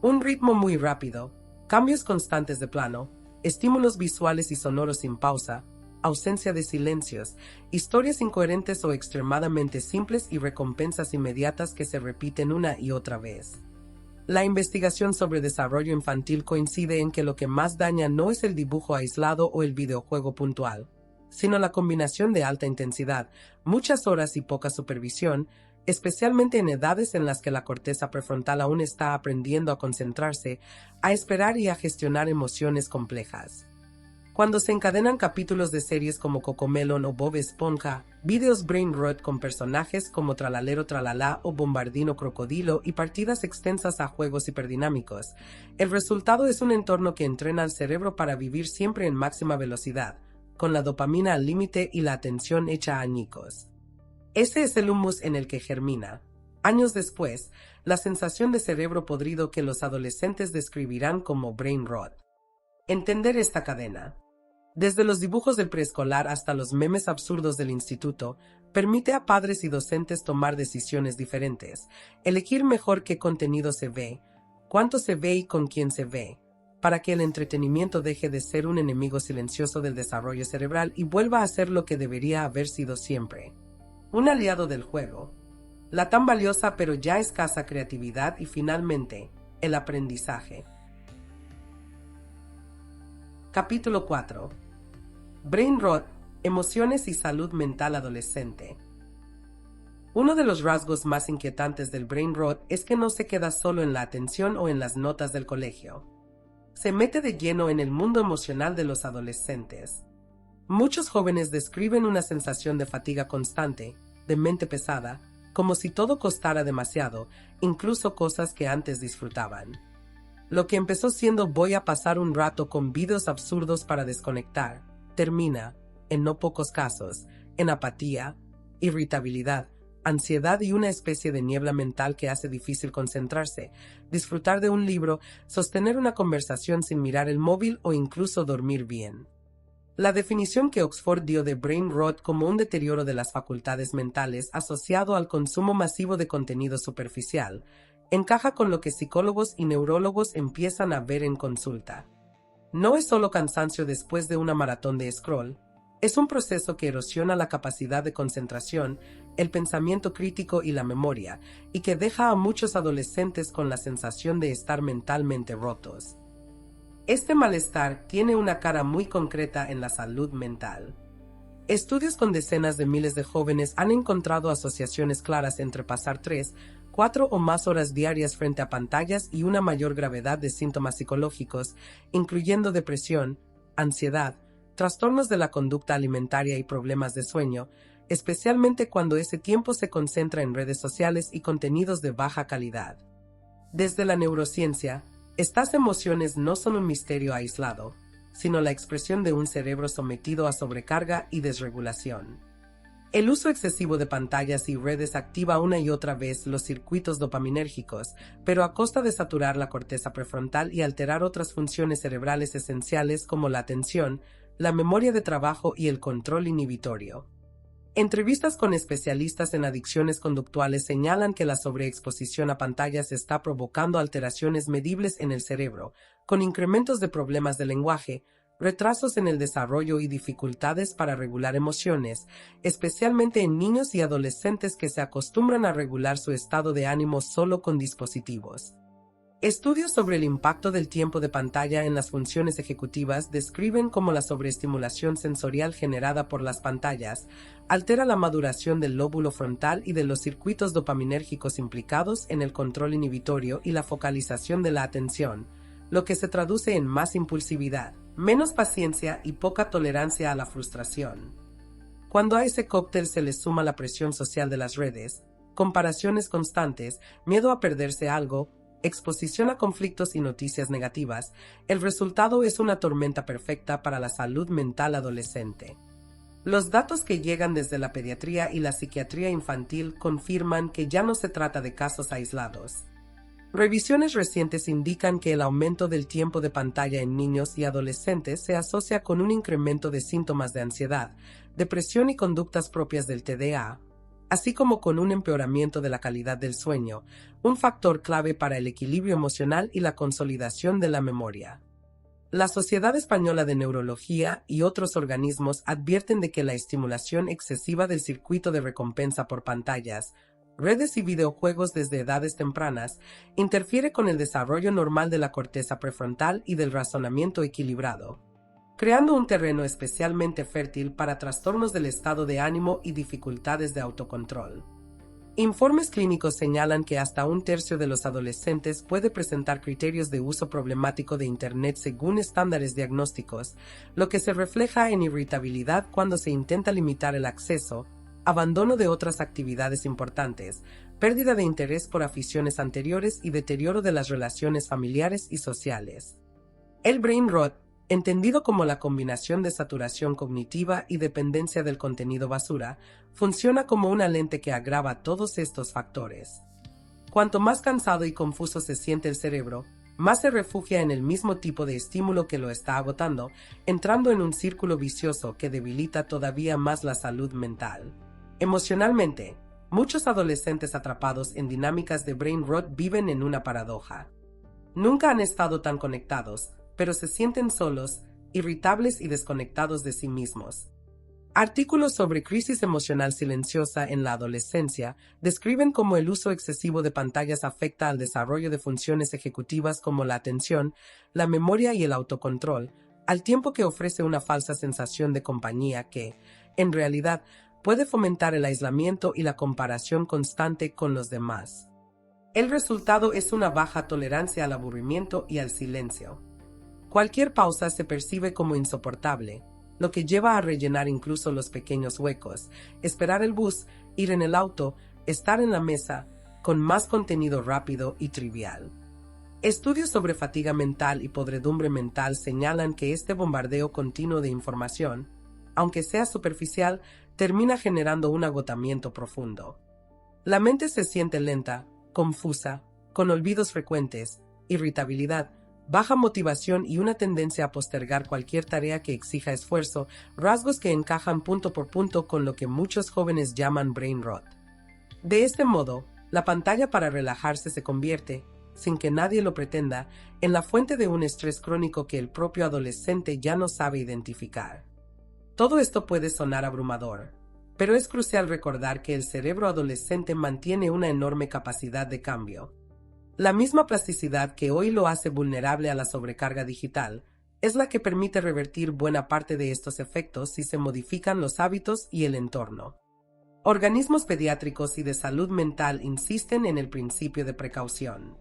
A: un ritmo muy rápido, cambios constantes de plano, estímulos visuales y sonoros sin pausa, ausencia de silencios, historias incoherentes o extremadamente simples y recompensas inmediatas que se repiten una y otra vez. La investigación sobre desarrollo infantil coincide en que lo que más daña no es el dibujo aislado o el videojuego puntual, sino la combinación de alta intensidad, muchas horas y poca supervisión, especialmente en edades en las que la corteza prefrontal aún está aprendiendo a concentrarse, a esperar y a gestionar emociones complejas. Cuando se encadenan capítulos de series como Cocomelon o Bob Esponja, videos brain rot con personajes como Tralalero Tralalá o Bombardino Crocodilo y partidas extensas a juegos hiperdinámicos, el resultado es un entorno que entrena al cerebro para vivir siempre en máxima velocidad, con la dopamina al límite y la atención hecha añicos. Ese es el humus en el que germina, años después, la sensación de cerebro podrido que los adolescentes describirán como brain rot. Entender esta cadena, desde los dibujos del preescolar hasta los memes absurdos del instituto, permite a padres y docentes tomar decisiones diferentes, elegir mejor qué contenido se ve, cuánto se ve y con quién se ve, para que el entretenimiento deje de ser un enemigo silencioso del desarrollo cerebral y vuelva a ser lo que debería haber sido siempre: un aliado del juego, la tan valiosa pero ya escasa creatividad y finalmente, el aprendizaje. Capítulo 4. Brain rot, emociones y salud mental adolescente. Uno de los rasgos más inquietantes del brain rot es que no se queda solo en la atención o en las notas del colegio. Se mete de lleno en el mundo emocional de los adolescentes. Muchos jóvenes describen una sensación de fatiga constante, de mente pesada, como si todo costara demasiado, incluso cosas que antes disfrutaban. Lo que empezó siendo voy a pasar un rato con videos absurdos para desconectar, termina, en no pocos casos, en apatía, irritabilidad, ansiedad y una especie de niebla mental que hace difícil concentrarse, disfrutar de un libro, sostener una conversación sin mirar el móvil o incluso dormir bien. La definición que Oxford dio de brain rot como un deterioro de las facultades mentales asociado al consumo masivo de contenido superficial encaja con lo que psicólogos y neurólogos empiezan a ver en consulta. No es solo cansancio después de una maratón de scroll, es un proceso que erosiona la capacidad de concentración, el pensamiento crítico y la memoria, y que deja a muchos adolescentes con la sensación de estar mentalmente rotos. Este malestar tiene una cara muy concreta en la salud mental. Estudios con decenas de miles de jóvenes han encontrado asociaciones claras entre pasar 3, 4 o más horas diarias frente a pantallas y una mayor gravedad de síntomas psicológicos, incluyendo depresión, ansiedad, trastornos de la conducta alimentaria y problemas de sueño, especialmente cuando ese tiempo se concentra en redes sociales y contenidos de baja calidad. Desde la neurociencia, estas emociones no son un misterio aislado, sino la expresión de un cerebro sometido a sobrecarga y desregulación. El uso excesivo de pantallas y redes activa una y otra vez los circuitos dopaminérgicos, pero a costa de saturar la corteza prefrontal y alterar otras funciones cerebrales esenciales como la atención, la memoria de trabajo y el control inhibitorio. Entrevistas con especialistas en adicciones conductuales señalan que la sobreexposición a pantallas está provocando alteraciones medibles en el cerebro, con incrementos de problemas de lenguaje, retrasos en el desarrollo y dificultades para regular emociones, especialmente en niños y adolescentes que se acostumbran a regular su estado de ánimo solo con dispositivos. Estudios sobre el impacto del tiempo de pantalla en las funciones ejecutivas describen cómo la sobreestimulación sensorial generada por las pantallas altera la maduración del lóbulo frontal y de los circuitos dopaminérgicos implicados en el control inhibitorio y la focalización de la atención, lo que se traduce en más impulsividad, menos paciencia y poca tolerancia a la frustración. Cuando a ese cóctel se le suma la presión social de las redes, comparaciones constantes, miedo a perderse algo, exposición a conflictos y noticias negativas, el resultado es una tormenta perfecta para la salud mental adolescente. Los datos que llegan desde la pediatría y la psiquiatría infantil confirman que ya no se trata de casos aislados. Revisiones recientes indican que el aumento del tiempo de pantalla en niños y adolescentes se asocia con un incremento de síntomas de ansiedad, depresión y conductas propias del TDA, así como con un empeoramiento de la calidad del sueño, un factor clave para el equilibrio emocional y la consolidación de la memoria. La Sociedad Española de Neurología y otros organismos advierten de que la estimulación excesiva del circuito de recompensa por pantallas, redes y videojuegos desde edades tempranas interfiere con el desarrollo normal de la corteza prefrontal y del razonamiento equilibrado, creando un terreno especialmente fértil para trastornos del estado de ánimo y dificultades de autocontrol. Informes clínicos señalan que hasta un tercio de los adolescentes puede presentar criterios de uso problemático de Internet según estándares diagnósticos, lo que se refleja en irritabilidad cuando se intenta limitar el acceso, abandono de otras actividades importantes, pérdida de interés por aficiones anteriores y deterioro de las relaciones familiares y sociales. El brain rot, entendido como la combinación de saturación cognitiva y dependencia del contenido basura, funciona como una lente que agrava todos estos factores. Cuanto más cansado y confuso se siente el cerebro, más se refugia en el mismo tipo de estímulo que lo está agotando, entrando en un círculo vicioso que debilita todavía más la salud mental. Emocionalmente, muchos adolescentes atrapados en dinámicas de brain rot viven en una paradoja. Nunca han estado tan conectados, pero se sienten solos, irritables y desconectados de sí mismos. Artículos sobre crisis emocional silenciosa en la adolescencia describen cómo el uso excesivo de pantallas afecta al desarrollo de funciones ejecutivas como la atención, la memoria y el autocontrol, al tiempo que ofrece una falsa sensación de compañía que, en realidad, puede fomentar el aislamiento y la comparación constante con los demás. El resultado es una baja tolerancia al aburrimiento y al silencio. Cualquier pausa se percibe como insoportable, lo que lleva a rellenar incluso los pequeños huecos, esperar el bus, ir en el auto, estar en la mesa, con más contenido rápido y trivial. Estudios sobre fatiga mental y podredumbre mental señalan que este bombardeo continuo de información, aunque sea superficial, termina generando un agotamiento profundo. La mente se siente lenta, confusa, con olvidos frecuentes, irritabilidad, baja motivación y una tendencia a postergar cualquier tarea que exija esfuerzo, rasgos que encajan punto por punto con lo que muchos jóvenes llaman brain rot. De este modo, la pantalla para relajarse se convierte, sin que nadie lo pretenda, en la fuente de un estrés crónico que el propio adolescente ya no sabe identificar. Todo esto puede sonar abrumador, pero es crucial recordar que el cerebro adolescente mantiene una enorme capacidad de cambio. La misma plasticidad que hoy lo hace vulnerable a la sobrecarga digital es la que permite revertir buena parte de estos efectos si se modifican los hábitos y el entorno. Organismos pediátricos y de salud mental insisten en el principio de precaución.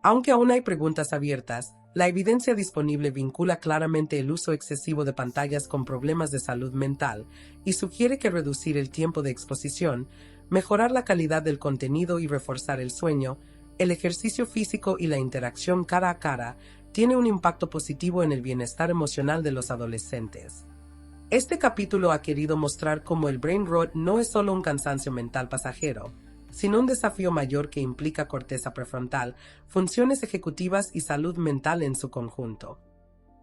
A: Aunque aún hay preguntas abiertas, la evidencia disponible vincula claramente el uso excesivo de pantallas con problemas de salud mental y sugiere que reducir el tiempo de exposición, mejorar la calidad del contenido y reforzar el sueño, el ejercicio físico y la interacción cara a cara tiene un impacto positivo en el bienestar emocional de los adolescentes. Este capítulo ha querido mostrar cómo el brain rot no es solo un cansancio mental pasajero, sino un desafío mayor que implica corteza prefrontal, funciones ejecutivas y salud mental en su conjunto.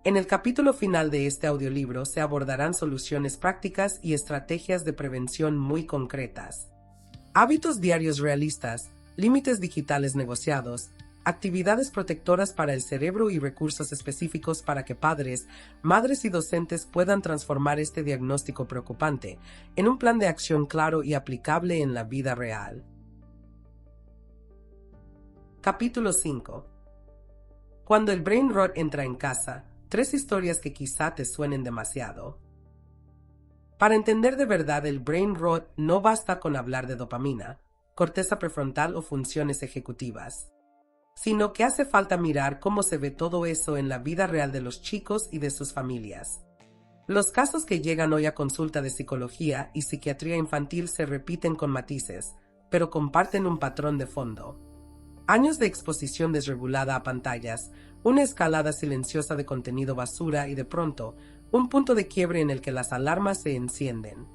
A: En el capítulo final de este audiolibro se abordarán soluciones prácticas y estrategias de prevención muy concretas. Hábitos diarios realistas, límites digitales negociados, actividades protectoras para el cerebro y recursos específicos para que padres, madres y docentes puedan transformar este diagnóstico preocupante en un plan de acción claro y aplicable en la vida real. Capítulo 5. Cuando el brain rot entra en casa, 3 historias que quizá te suenen demasiado. Para entender de verdad el brain rot no basta con hablar de dopamina, corteza prefrontal o funciones ejecutivas, sino que hace falta mirar cómo se ve todo eso en la vida real de los chicos y de sus familias. Los casos que llegan hoy a consulta de psicología y psiquiatría infantil se repiten con matices, pero comparten un patrón de fondo. Años de exposición desregulada a pantallas, una escalada silenciosa de contenido basura y de pronto, un punto de quiebre en el que las alarmas se encienden.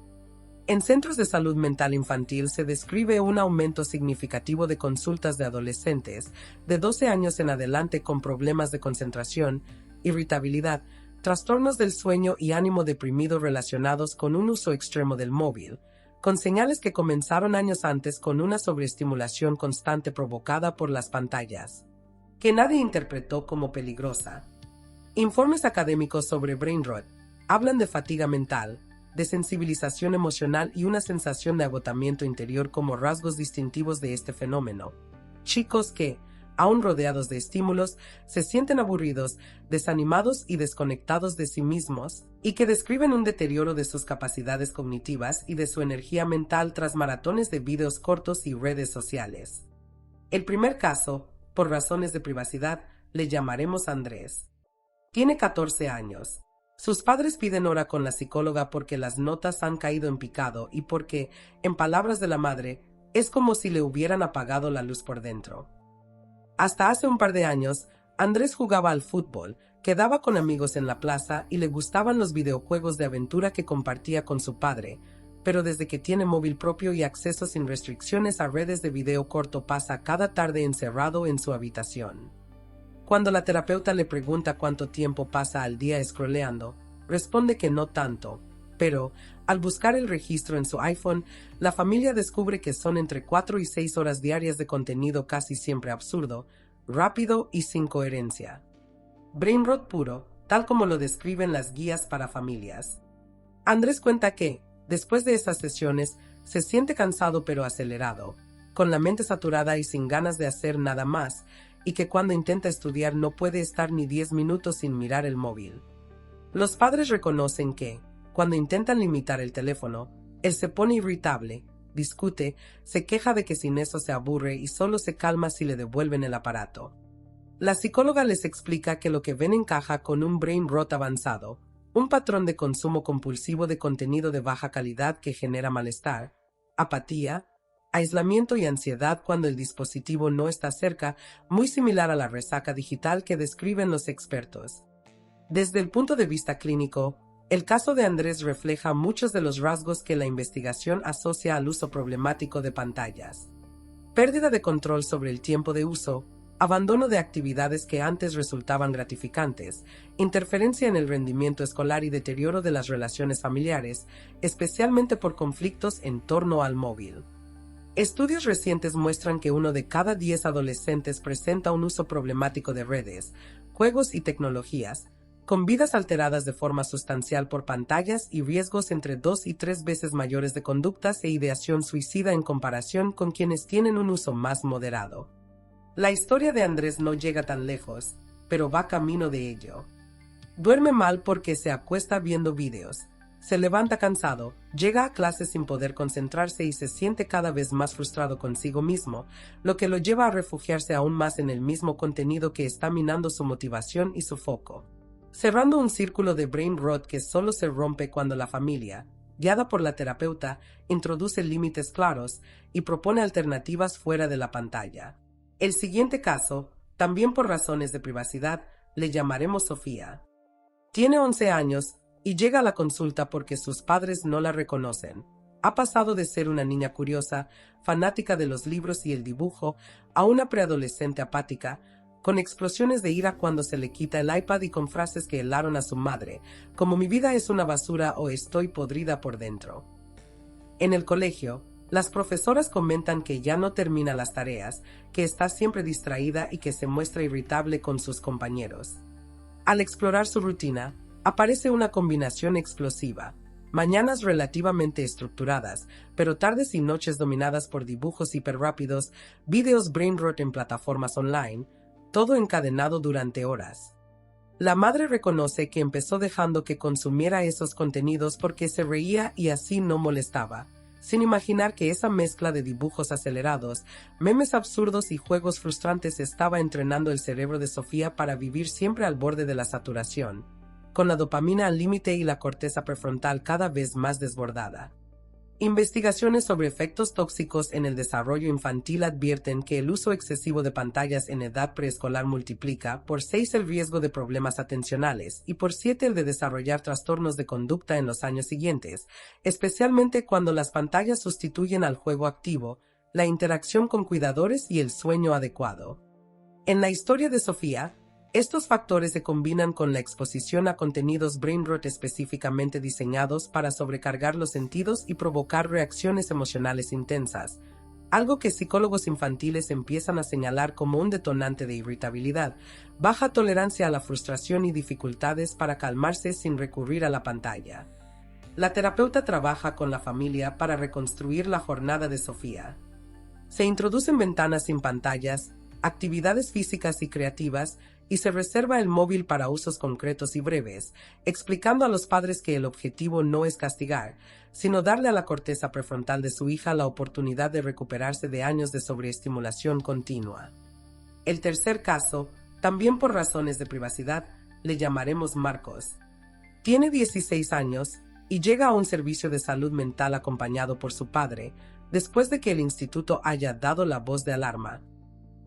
A: En centros de salud mental infantil se describe un aumento significativo de consultas de adolescentes de 12 años en adelante con problemas de concentración, irritabilidad, trastornos del sueño y ánimo deprimido relacionados con un uso extremo del móvil, con señales que comenzaron años antes con una sobreestimulación constante provocada por las pantallas, que nadie interpretó como peligrosa. Informes académicos sobre brain rot hablan de fatiga mental, de sensibilización emocional y una sensación de agotamiento interior como rasgos distintivos de este fenómeno. Chicos que, aún rodeados de estímulos, se sienten aburridos, desanimados y desconectados de sí mismos, y que describen un deterioro de sus capacidades cognitivas y de su energía mental tras maratones de videos cortos y redes sociales. El primer caso, por razones de privacidad, le llamaremos Andrés. Tiene 14 años. Sus padres piden hora con la psicóloga porque las notas han caído en picado y porque, en palabras de la madre, es como si le hubieran apagado la luz por dentro. Hasta hace un par de años, Andrés jugaba al fútbol, quedaba con amigos en la plaza y le gustaban los videojuegos de aventura que compartía con su padre, pero desde que tiene móvil propio y acceso sin restricciones a redes de video corto pasa cada tarde encerrado en su habitación. Cuando la terapeuta le pregunta cuánto tiempo pasa al día scrolleando, responde que no tanto, pero, al buscar el registro en su iPhone, la familia descubre que son entre 4 y 6 horas diarias de contenido casi siempre absurdo, rápido y sin coherencia. Brain rot puro, tal como lo describen las guías para familias. Andrés cuenta que, después de esas sesiones, se siente cansado pero acelerado, con la mente saturada y sin ganas de hacer nada más, y que cuando intenta estudiar no puede estar ni 10 minutos sin mirar el móvil. Los padres reconocen que, cuando intentan limitar el teléfono, él se pone irritable, discute, se queja de que sin eso se aburre y solo se calma si le devuelven el aparato. La psicóloga les explica que lo que ven encaja con un brain rot avanzado, un patrón de consumo compulsivo de contenido de baja calidad que genera malestar, apatía, aislamiento y ansiedad cuando el dispositivo no está cerca, muy similar a la resaca digital que describen los expertos. Desde el punto de vista clínico, el caso de Andrés refleja muchos de los rasgos que la investigación asocia al uso problemático de pantallas. Pérdida de control sobre el tiempo de uso, abandono de actividades que antes resultaban gratificantes, interferencia en el rendimiento escolar y deterioro de las relaciones familiares, especialmente por conflictos en torno al móvil. Estudios recientes muestran que 1 de cada 10 adolescentes presenta un uso problemático de redes, juegos y tecnologías, con vidas alteradas de forma sustancial por pantallas y riesgos entre 2 y 3 veces mayores de conductas e ideación suicida en comparación con quienes tienen un uso más moderado. La historia de Andrés no llega tan lejos, pero va camino de ello. Duerme mal porque se acuesta viendo vídeos, se levanta cansado, llega a clase sin poder concentrarse y se siente cada vez más frustrado consigo mismo, lo que lo lleva a refugiarse aún más en el mismo contenido que está minando su motivación y su foco. Cerrando un círculo de brain rot que solo se rompe cuando la familia, guiada por la terapeuta, introduce límites claros y propone alternativas fuera de la pantalla. El siguiente caso, también por razones de privacidad, le llamaremos Sofía. Tiene 11 años y llega a la consulta porque sus padres no la reconocen. Ha pasado de ser una niña curiosa, fanática de los libros y el dibujo, a una preadolescente apática, con explosiones de ira cuando se le quita el iPad y con frases que helaron a su madre, como mi vida es una basura o estoy podrida por dentro. En el colegio, las profesoras comentan que ya no termina las tareas, que está siempre distraída y que se muestra irritable con sus compañeros. Al explorar su rutina, aparece una combinación explosiva, mañanas relativamente estructuradas, pero tardes y noches dominadas por dibujos hiperrápidos, vídeos brain rot en plataformas online, todo encadenado durante horas. La madre reconoce que empezó dejando que consumiera esos contenidos porque se reía y así no molestaba, sin imaginar que esa mezcla de dibujos acelerados, memes absurdos y juegos frustrantes estaba entrenando el cerebro de Sofía para vivir siempre al borde de la saturación, con la dopamina al límite y la corteza prefrontal cada vez más desbordada. Investigaciones sobre efectos tóxicos en el desarrollo infantil advierten que el uso excesivo de pantallas en edad preescolar multiplica por 6 el riesgo de problemas atencionales y por 7 el de desarrollar trastornos de conducta en los años siguientes, especialmente cuando las pantallas sustituyen al juego activo, la interacción con cuidadores y el sueño adecuado. En la historia de Sofía, estos factores se combinan con la exposición a contenidos brain rot específicamente diseñados para sobrecargar los sentidos y provocar reacciones emocionales intensas, algo que psicólogos infantiles empiezan a señalar como un detonante de irritabilidad, baja tolerancia a la frustración y dificultades para calmarse sin recurrir a la pantalla. La terapeuta trabaja con la familia para reconstruir la jornada de Sofía. Se introducen ventanas sin pantallas, actividades físicas y creativas, y se reserva el móvil para usos concretos y breves, explicando a los padres que el objetivo no es castigar, sino darle a la corteza prefrontal de su hija la oportunidad de recuperarse de años de sobreestimulación continua. El tercer caso, también por razones de privacidad, le llamaremos Marcos. Tiene 16 años y llega a un servicio de salud mental acompañado por su padre, después de que el instituto haya dado la voz de alarma.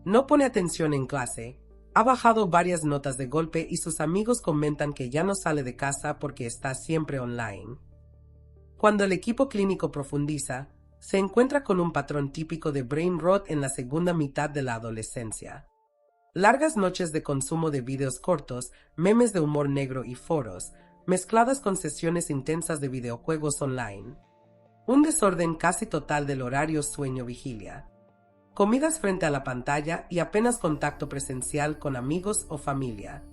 A: No pone atención en clase, ha bajado varias notas de golpe y sus amigos comentan que ya no sale de casa porque está siempre online. Cuando el equipo clínico profundiza, se encuentra con un patrón típico de brain rot en la segunda mitad de la adolescencia. Largas noches de consumo de videos cortos, memes de humor negro y foros, mezcladas con sesiones intensas de videojuegos online. Un desorden casi total del horario sueño-vigilia. Comidas frente a la pantalla y apenas contacto presencial con amigos o familia.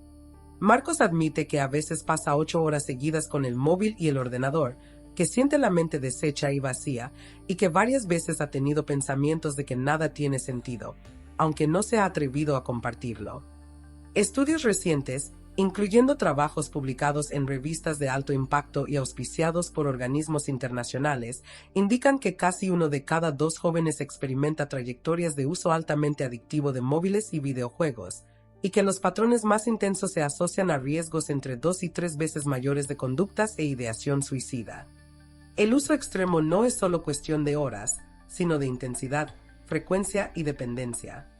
A: Marcos admite que a veces pasa 8 horas seguidas con el móvil y el ordenador, que siente la mente deshecha y vacía, y que varias veces ha tenido pensamientos de que nada tiene sentido, aunque no se ha atrevido a compartirlo. Estudios recientes, incluyendo trabajos publicados en revistas de alto impacto y auspiciados por organismos internacionales, indican que casi 1 de cada 2 jóvenes experimenta trayectorias de uso altamente adictivo de móviles y videojuegos, y que los patrones más intensos se asocian a riesgos entre 2 y 3 veces mayores de conductas e ideación suicida. El uso extremo no es solo cuestión de horas, sino de intensidad, frecuencia y dependencia.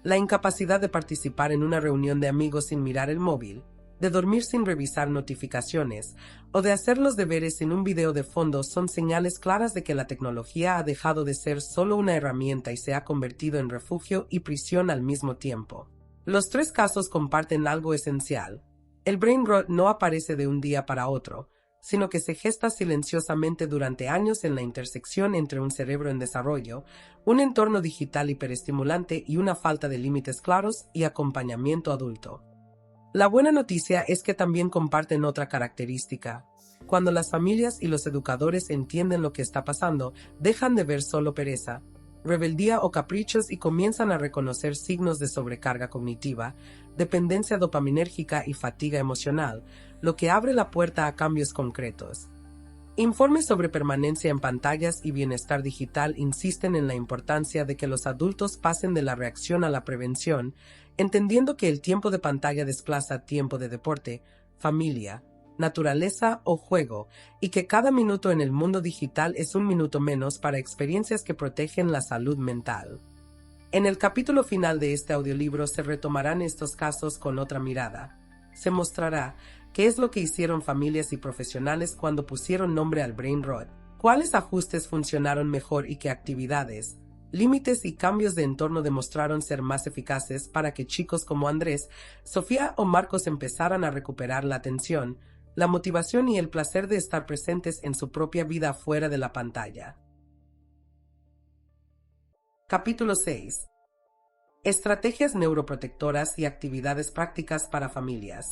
A: La incapacidad de participar en una reunión de amigos sin mirar el móvil, de dormir sin revisar notificaciones o de hacer los deberes sin un video de fondo son señales claras de que la tecnología ha dejado de ser solo una herramienta y se ha convertido en refugio y prisión al mismo tiempo. Los 3 casos comparten algo esencial. El brain rot no aparece de un día para otro, sino que se gesta silenciosamente durante años en la intersección entre un cerebro en desarrollo, un entorno digital hiperestimulante y una falta de límites claros y acompañamiento adulto. La buena noticia es que también comparten otra característica. Cuando las familias y los educadores entienden lo que está pasando, dejan de ver solo pereza, rebeldía o caprichos y comienzan a reconocer signos de sobrecarga cognitiva, dependencia dopaminérgica y fatiga emocional, lo que abre la puerta a cambios concretos. Informes sobre permanencia en pantallas y bienestar digital insisten en la importancia de que los adultos pasen de la reacción a la prevención, entendiendo que el tiempo de pantalla desplaza tiempo de deporte, familia, naturaleza o juego, y que cada minuto en el mundo digital es un minuto menos para experiencias que protegen la salud mental. En el capítulo final de este audiolibro se retomarán estos casos con otra mirada. Se mostrará qué es lo que hicieron familias y profesionales cuando pusieron nombre al brain rot, cuáles ajustes funcionaron mejor y qué actividades, límites y cambios de entorno demostraron ser más eficaces para que chicos como Andrés, Sofía o Marcos empezaran a recuperar la atención, la motivación y el placer de estar presentes en su propia vida fuera de la pantalla. Capítulo 6. Estrategias neuroprotectoras y actividades prácticas para familias.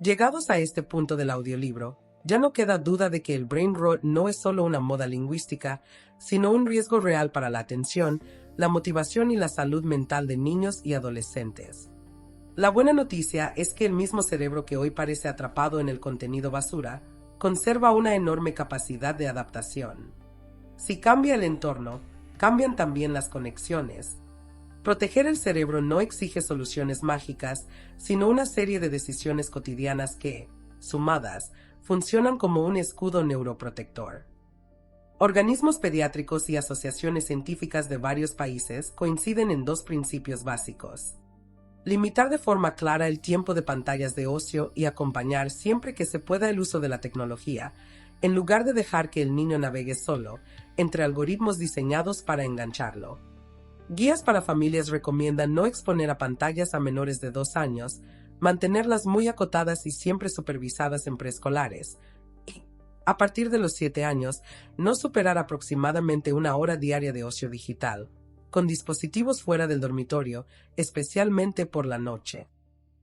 A: Llegados a este punto del audiolibro, ya no queda duda de que el brain rot no es solo una moda lingüística, sino un riesgo real para la atención, la motivación y la salud mental de niños y adolescentes. La buena noticia es que el mismo cerebro que hoy parece atrapado en el contenido basura, conserva una enorme capacidad de adaptación. Si cambia el entorno, cambian también las conexiones. Proteger el cerebro no exige soluciones mágicas, sino una serie de decisiones cotidianas que, sumadas, funcionan como un escudo neuroprotector. Organismos pediátricos y asociaciones científicas de varios países coinciden en dos principios básicos. Limitar de forma clara el tiempo de pantallas de ocio y acompañar siempre que se pueda el uso de la tecnología, en lugar de dejar que el niño navegue solo, entre algoritmos diseñados para engancharlo. Guías para familias recomiendan no exponer a pantallas a menores de 2 años, mantenerlas muy acotadas y siempre supervisadas en preescolares, y, a partir de los 7 años, no superar aproximadamente 1 hora diaria de ocio digital, con dispositivos fuera del dormitorio, especialmente por la noche.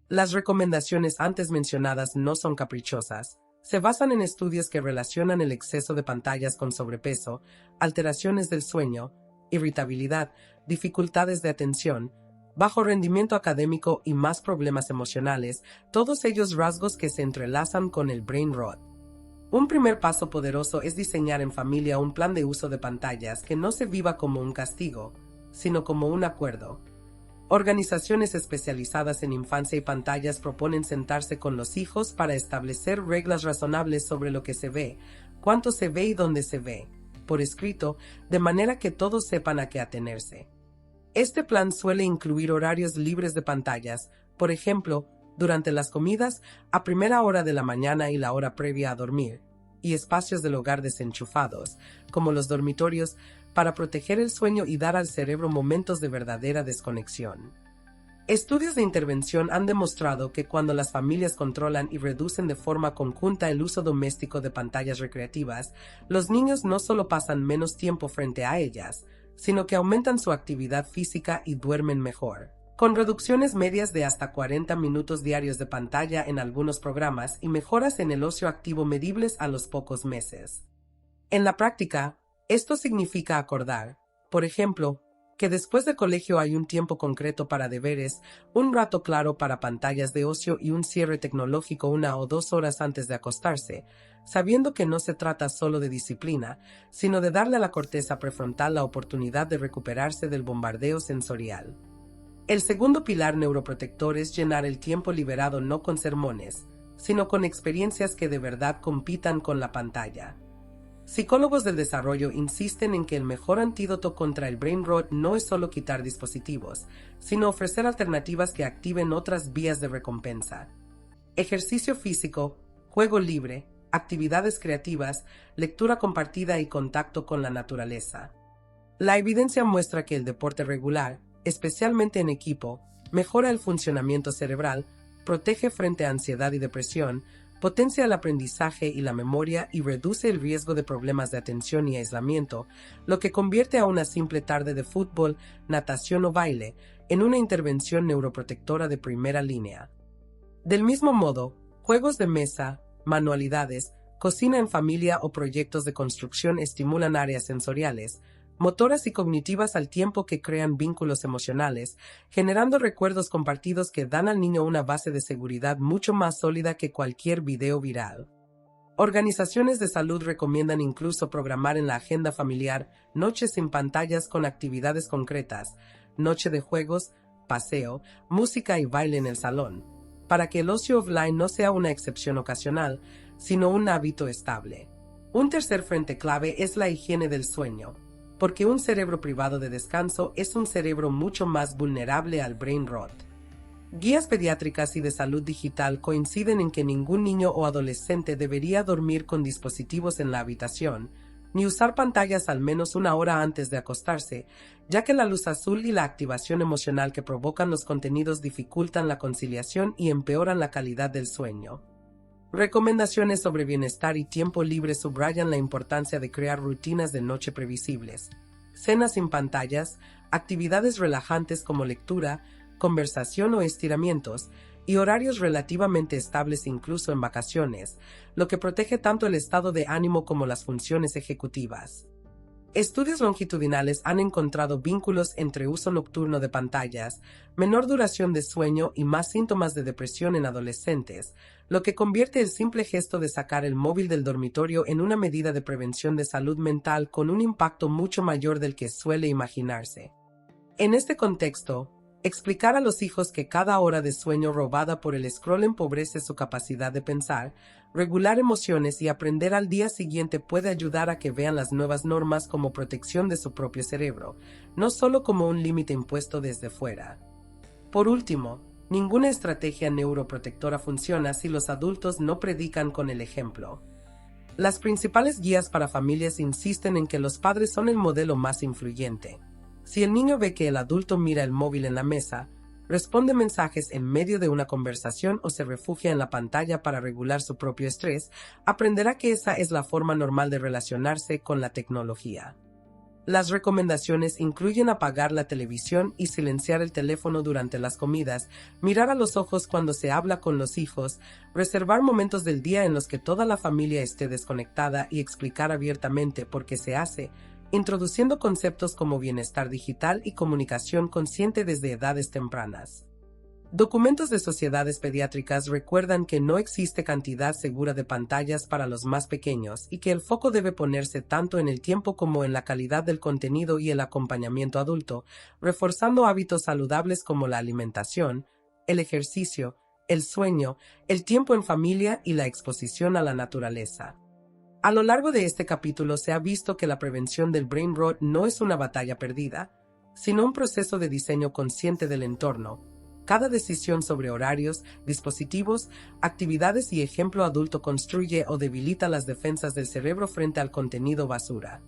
A: Las recomendaciones antes mencionadas no son caprichosas. Se basan en estudios que relacionan el exceso de pantallas con sobrepeso, alteraciones del sueño, irritabilidad, dificultades de atención, bajo rendimiento académico y más problemas emocionales, todos ellos rasgos que se entrelazan con el brain rot. Un primer paso poderoso es diseñar en familia un plan de uso de pantallas que no se viva como un castigo, sino como un acuerdo. Organizaciones especializadas en infancia y pantallas proponen sentarse con los hijos para establecer reglas razonables sobre lo que se ve, cuánto se ve y dónde se ve, por escrito, de manera que todos sepan a qué atenerse. Este plan suele incluir horarios libres de pantallas, por ejemplo, durante las comidas, a primera hora de la mañana y la hora previa a dormir, y espacios del hogar desenchufados, como los dormitorios, para proteger el sueño y dar al cerebro momentos de verdadera desconexión. Estudios de intervención han demostrado que cuando las familias controlan y reducen de forma conjunta el uso doméstico de pantallas recreativas, los niños no solo pasan menos tiempo frente a ellas, sino que aumentan su actividad física y duermen mejor, con reducciones medias de hasta 40 minutos diarios de pantalla en algunos programas y mejoras en el ocio activo medibles a los pocos meses. En la práctica, esto significa acordar, por ejemplo, que después de colegio hay un tiempo concreto para deberes, un rato claro para pantallas de ocio y un cierre tecnológico 1 o 2 horas antes de acostarse, sabiendo que no se trata solo de disciplina, sino de darle a la corteza prefrontal la oportunidad de recuperarse del bombardeo sensorial. El segundo pilar neuroprotector es llenar el tiempo liberado no con sermones, sino con experiencias que de verdad compitan con la pantalla. Psicólogos del desarrollo insisten en que el mejor antídoto contra el brain rot no es solo quitar dispositivos, sino ofrecer alternativas que activen otras vías de recompensa. Ejercicio físico, juego libre, actividades creativas, lectura compartida y contacto con la naturaleza. La evidencia muestra que el deporte regular, especialmente en equipo, mejora el funcionamiento cerebral, protege frente a ansiedad y depresión, potencia el aprendizaje y la memoria y reduce el riesgo de problemas de atención y aislamiento, lo que convierte a una simple tarde de fútbol, natación o baile en una intervención neuroprotectora de primera línea. Del mismo modo, juegos de mesa, manualidades, cocina en familia o proyectos de construcción estimulan áreas sensoriales, motoras y cognitivas al tiempo que crean vínculos emocionales, generando recuerdos compartidos que dan al niño una base de seguridad mucho más sólida que cualquier video viral. Organizaciones de salud recomiendan incluso programar en la agenda familiar noches sin pantallas con actividades concretas, noche de juegos, paseo, música y baile en el salón, para que el ocio offline no sea una excepción ocasional, sino un hábito estable. Un tercer frente clave es la higiene del sueño, porque un cerebro privado de descanso es un cerebro mucho más vulnerable al brain rot. Guías pediátricas y de salud digital coinciden en que ningún niño o adolescente debería dormir con dispositivos en la habitación, ni usar pantallas al menos 1 hora antes de acostarse, ya que la luz azul y la activación emocional que provocan los contenidos dificultan la conciliación y empeoran la calidad del sueño. Recomendaciones sobre bienestar y tiempo libre subrayan la importancia de crear rutinas de noche previsibles, cenas sin pantallas, actividades relajantes como lectura, conversación o estiramientos, y horarios relativamente estables incluso en vacaciones, lo que protege tanto el estado de ánimo como las funciones ejecutivas. Estudios longitudinales han encontrado vínculos entre uso nocturno de pantallas, menor duración de sueño y más síntomas de depresión en adolescentes, lo que convierte el simple gesto de sacar el móvil del dormitorio en una medida de prevención de salud mental con un impacto mucho mayor del que suele imaginarse. En este contexto, explicar a los hijos que cada hora de sueño robada por el scroll empobrece su capacidad de pensar, regular emociones y aprender al día siguiente puede ayudar a que vean las nuevas normas como protección de su propio cerebro, no solo como un límite impuesto desde fuera. Por último, ninguna estrategia neuroprotectora funciona si los adultos no predican con el ejemplo. Las principales guías para familias insisten en que los padres son el modelo más influyente. Si el niño ve que el adulto mira el móvil en la mesa, responde mensajes en medio de una conversación o se refugia en la pantalla para regular su propio estrés, aprenderá que esa es la forma normal de relacionarse con la tecnología. Las recomendaciones incluyen apagar la televisión y silenciar el teléfono durante las comidas, mirar a los ojos cuando se habla con los hijos, reservar momentos del día en los que toda la familia esté desconectada y explicar abiertamente por qué se hace, introduciendo conceptos como bienestar digital y comunicación consciente desde edades tempranas. Documentos de sociedades pediátricas recuerdan que no existe cantidad segura de pantallas para los más pequeños y que el foco debe ponerse tanto en el tiempo como en la calidad del contenido y el acompañamiento adulto, reforzando hábitos saludables como la alimentación, el ejercicio, el sueño, el tiempo en familia y la exposición a la naturaleza. A lo largo de este capítulo se ha visto que la prevención del brain rot no es una batalla perdida, sino un proceso de diseño consciente del entorno. Cada decisión sobre horarios, dispositivos, actividades y ejemplo adulto construye o debilita las defensas del cerebro frente al contenido basura.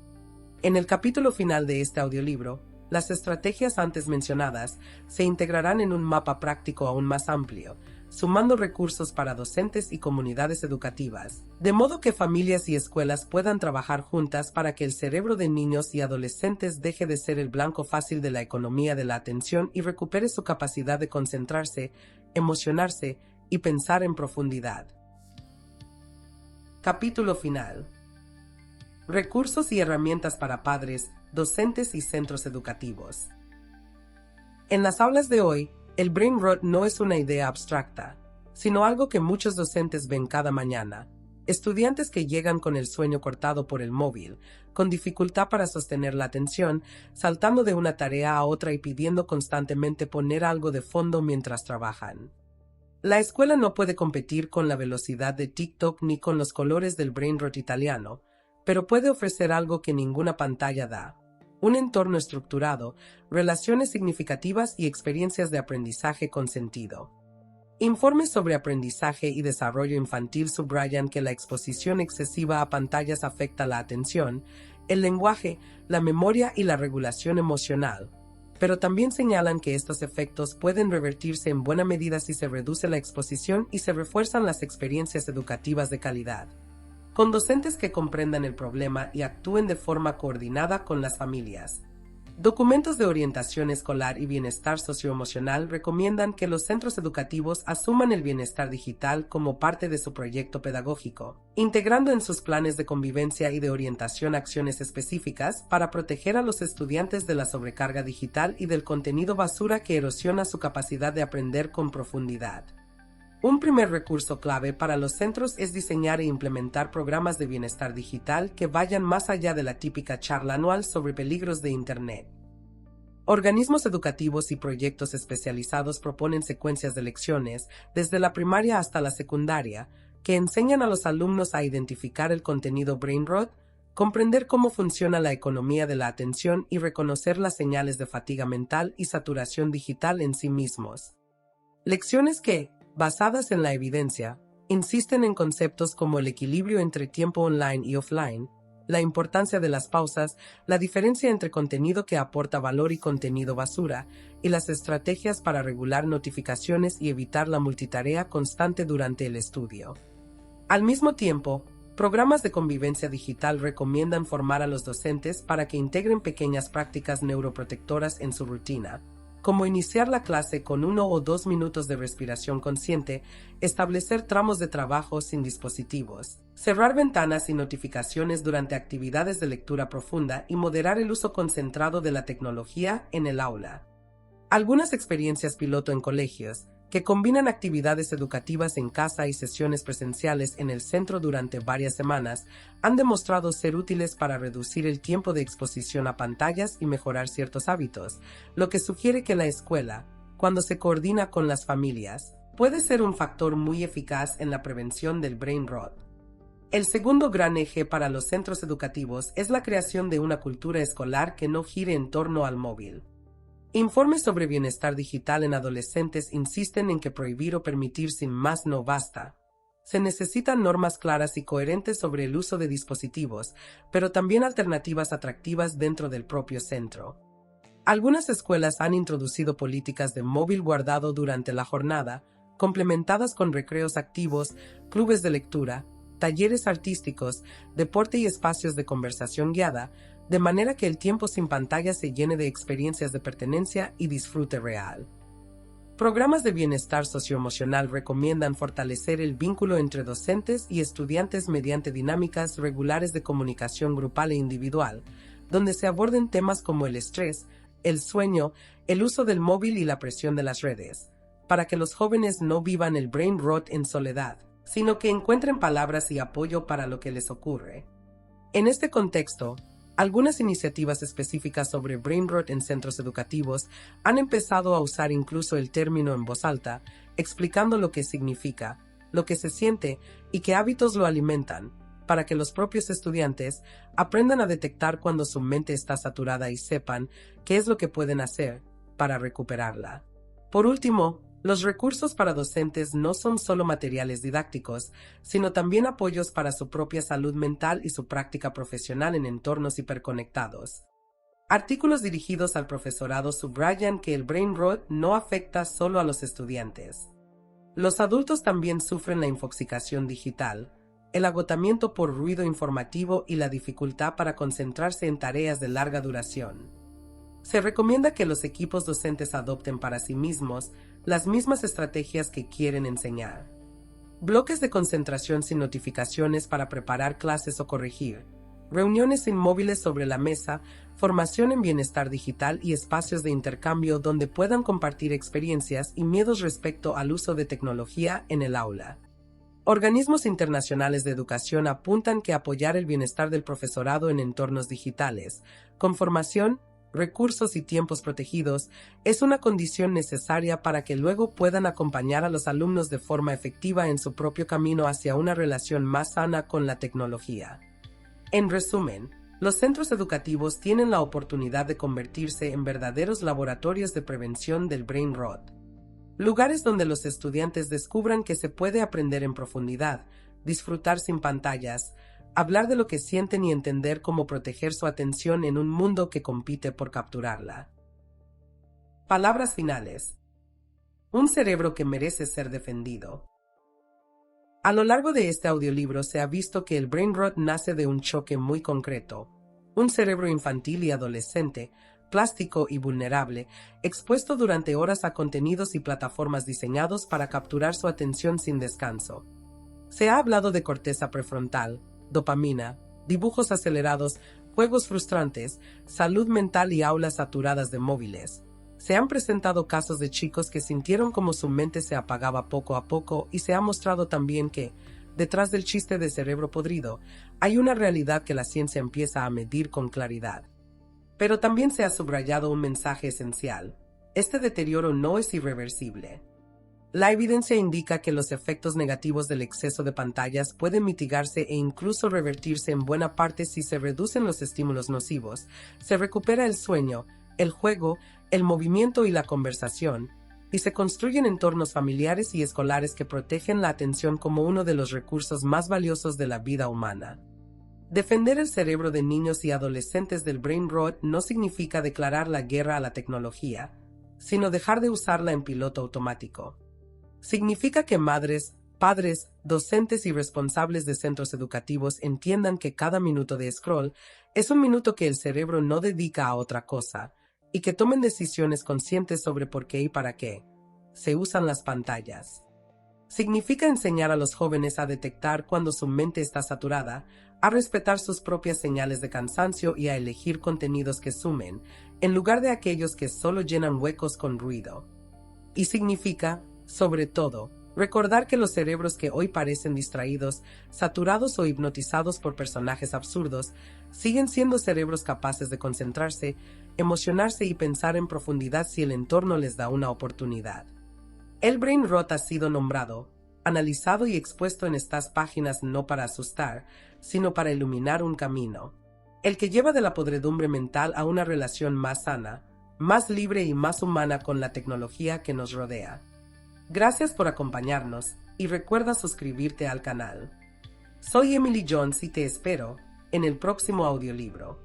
A: En el capítulo final de este audiolibro, las estrategias antes mencionadas se integrarán en un mapa práctico aún más amplio, sumando recursos para docentes y comunidades educativas, de modo que familias y escuelas puedan trabajar juntas para que el cerebro de niños y adolescentes deje de ser el blanco fácil de la economía de la atención y recupere su capacidad de concentrarse, emocionarse y pensar en profundidad. Capítulo final. Recursos y herramientas para padres, docentes y centros educativos. En las aulas de hoy, el brain rot no es una idea abstracta, sino algo que muchos docentes ven cada mañana. Estudiantes que llegan con el sueño cortado por el móvil, con dificultad para sostener la atención, saltando de una tarea a otra y pidiendo constantemente poner algo de fondo mientras trabajan. La escuela no puede competir con la velocidad de TikTok ni con los colores del brain rot italiano, pero puede ofrecer algo que ninguna pantalla da: un entorno estructurado, relaciones significativas y experiencias de aprendizaje con sentido. Informes sobre aprendizaje y desarrollo infantil subrayan que la exposición excesiva a pantallas afecta la atención, el lenguaje, la memoria y la regulación emocional, pero también señalan que estos efectos pueden revertirse en buena medida si se reduce la exposición y se refuerzan las experiencias educativas de calidad, con docentes que comprendan el problema y actúen de forma coordinada con las familias. Documentos de orientación escolar y bienestar socioemocional recomiendan que los centros educativos asuman el bienestar digital como parte de su proyecto pedagógico, integrando en sus planes de convivencia y de orientación acciones específicas para proteger a los estudiantes de la sobrecarga digital y del contenido basura que erosiona su capacidad de aprender con profundidad. Un primer recurso clave para los centros es diseñar e implementar programas de bienestar digital que vayan más allá de la típica charla anual sobre peligros de Internet. Organismos educativos y proyectos especializados proponen secuencias de lecciones, desde la primaria hasta la secundaria, que enseñan a los alumnos a identificar el contenido brain rot, comprender cómo funciona la economía de la atención y reconocer las señales de fatiga mental y saturación digital en sí mismos. Lecciones que, basadas en la evidencia, insisten en conceptos como el equilibrio entre tiempo online y offline, la importancia de las pausas, la diferencia entre contenido que aporta valor y contenido basura, y las estrategias para regular notificaciones y evitar la multitarea constante durante el estudio. Al mismo tiempo, programas de convivencia digital recomiendan formar a los docentes para que integren pequeñas prácticas neuroprotectoras en su rutina, como iniciar la clase con 1 o 2 minutos de respiración consciente, establecer tramos de trabajo sin dispositivos, cerrar ventanas y notificaciones durante actividades de lectura profunda y moderar el uso concentrado de la tecnología en el aula. Algunas experiencias piloto en colegios, que combinan actividades educativas en casa y sesiones presenciales en el centro durante varias semanas, han demostrado ser útiles para reducir el tiempo de exposición a pantallas y mejorar ciertos hábitos, lo que sugiere que la escuela, cuando se coordina con las familias, puede ser un factor muy eficaz en la prevención del brain rot. El segundo gran eje para los centros educativos es la creación de una cultura escolar que no gire en torno al móvil. Informes sobre bienestar digital en adolescentes insisten en que prohibir o permitir sin más no basta. Se necesitan normas claras y coherentes sobre el uso de dispositivos, pero también alternativas atractivas dentro del propio centro. Algunas escuelas han introducido políticas de móvil guardado durante la jornada, complementadas con recreos activos, clubes de lectura, talleres artísticos, deporte y espacios de conversación guiada, de manera que el tiempo sin pantalla se llene de experiencias de pertenencia y disfrute real. Programas de bienestar socioemocional recomiendan fortalecer el vínculo entre docentes y estudiantes mediante dinámicas regulares de comunicación grupal e individual, donde se aborden temas como el estrés, el sueño, el uso del móvil y la presión de las redes, para que los jóvenes no vivan el brain rot en soledad, sino que encuentren palabras y apoyo para lo que les ocurre. En este contexto, algunas iniciativas específicas sobre brain rot en centros educativos han empezado a usar incluso el término en voz alta, explicando lo que significa, lo que se siente y qué hábitos lo alimentan, para que los propios estudiantes aprendan a detectar cuando su mente está saturada y sepan qué es lo que pueden hacer para recuperarla. Por último, los recursos para docentes no son solo materiales didácticos, sino también apoyos para su propia salud mental y su práctica profesional en entornos hiperconectados. Artículos dirigidos al profesorado subrayan que el brain rot no afecta solo a los estudiantes. Los adultos también sufren la infoxicación digital, el agotamiento por ruido informativo y la dificultad para concentrarse en tareas de larga duración. Se recomienda que los equipos docentes adopten para sí mismos las mismas estrategias que quieren enseñar. Bloques de concentración sin notificaciones para preparar clases o corregir, reuniones inmóviles sobre la mesa, formación en bienestar digital y espacios de intercambio donde puedan compartir experiencias y miedos respecto al uso de tecnología en el aula. Organismos internacionales de educación apuntan que apoyar el bienestar del profesorado en entornos digitales, con formación, recursos y tiempos protegidos, es una condición necesaria para que luego puedan acompañar a los alumnos de forma efectiva en su propio camino hacia una relación más sana con la tecnología. En resumen, los centros educativos tienen la oportunidad de convertirse en verdaderos laboratorios de prevención del brain rot. Lugares donde los estudiantes descubran que se puede aprender en profundidad, disfrutar sin pantallas, hablar de lo que sienten y entender cómo proteger su atención en un mundo que compite por capturarla. Palabras finales. Un cerebro que merece ser defendido. A lo largo de este audiolibro se ha visto que el brain rot nace de un choque muy concreto. Un cerebro infantil y adolescente, plástico y vulnerable, expuesto durante horas a contenidos y plataformas diseñados para capturar su atención sin descanso. Se ha hablado de corteza prefrontal, dopamina, dibujos acelerados, juegos frustrantes, salud mental y aulas saturadas de móviles. Se han presentado casos de chicos que sintieron como su mente se apagaba poco a poco y se ha mostrado también que, detrás del chiste de cerebro podrido, hay una realidad que la ciencia empieza a medir con claridad. Pero también se ha subrayado un mensaje esencial. Este deterioro no es irreversible. La evidencia indica que los efectos negativos del exceso de pantallas pueden mitigarse e incluso revertirse en buena parte si se reducen los estímulos nocivos, se recupera el sueño, el juego, el movimiento y la conversación, y se construyen entornos familiares y escolares que protegen la atención como uno de los recursos más valiosos de la vida humana. Defender el cerebro de niños y adolescentes del brain rot no significa declarar la guerra a la tecnología, sino dejar de usarla en piloto automático. Significa que madres, padres, docentes y responsables de centros educativos entiendan que cada minuto de scroll es un minuto que el cerebro no dedica a otra cosa, y que tomen decisiones conscientes sobre por qué y para qué se usan las pantallas. Significa enseñar a los jóvenes a detectar cuando su mente está saturada, a respetar sus propias señales de cansancio y a elegir contenidos que sumen, en lugar de aquellos que solo llenan huecos con ruido. Y significa, sobre todo, recordar que los cerebros que hoy parecen distraídos, saturados o hipnotizados por personajes absurdos, siguen siendo cerebros capaces de concentrarse, emocionarse y pensar en profundidad si el entorno les da una oportunidad. El brain rot ha sido nombrado, analizado y expuesto en estas páginas no para asustar, sino para iluminar un camino, el que lleva de la podredumbre mental a una relación más sana, más libre y más humana con la tecnología que nos rodea. Gracias por acompañarnos y recuerda suscribirte al canal. Soy Emily Jones y te espero en el próximo audiolibro.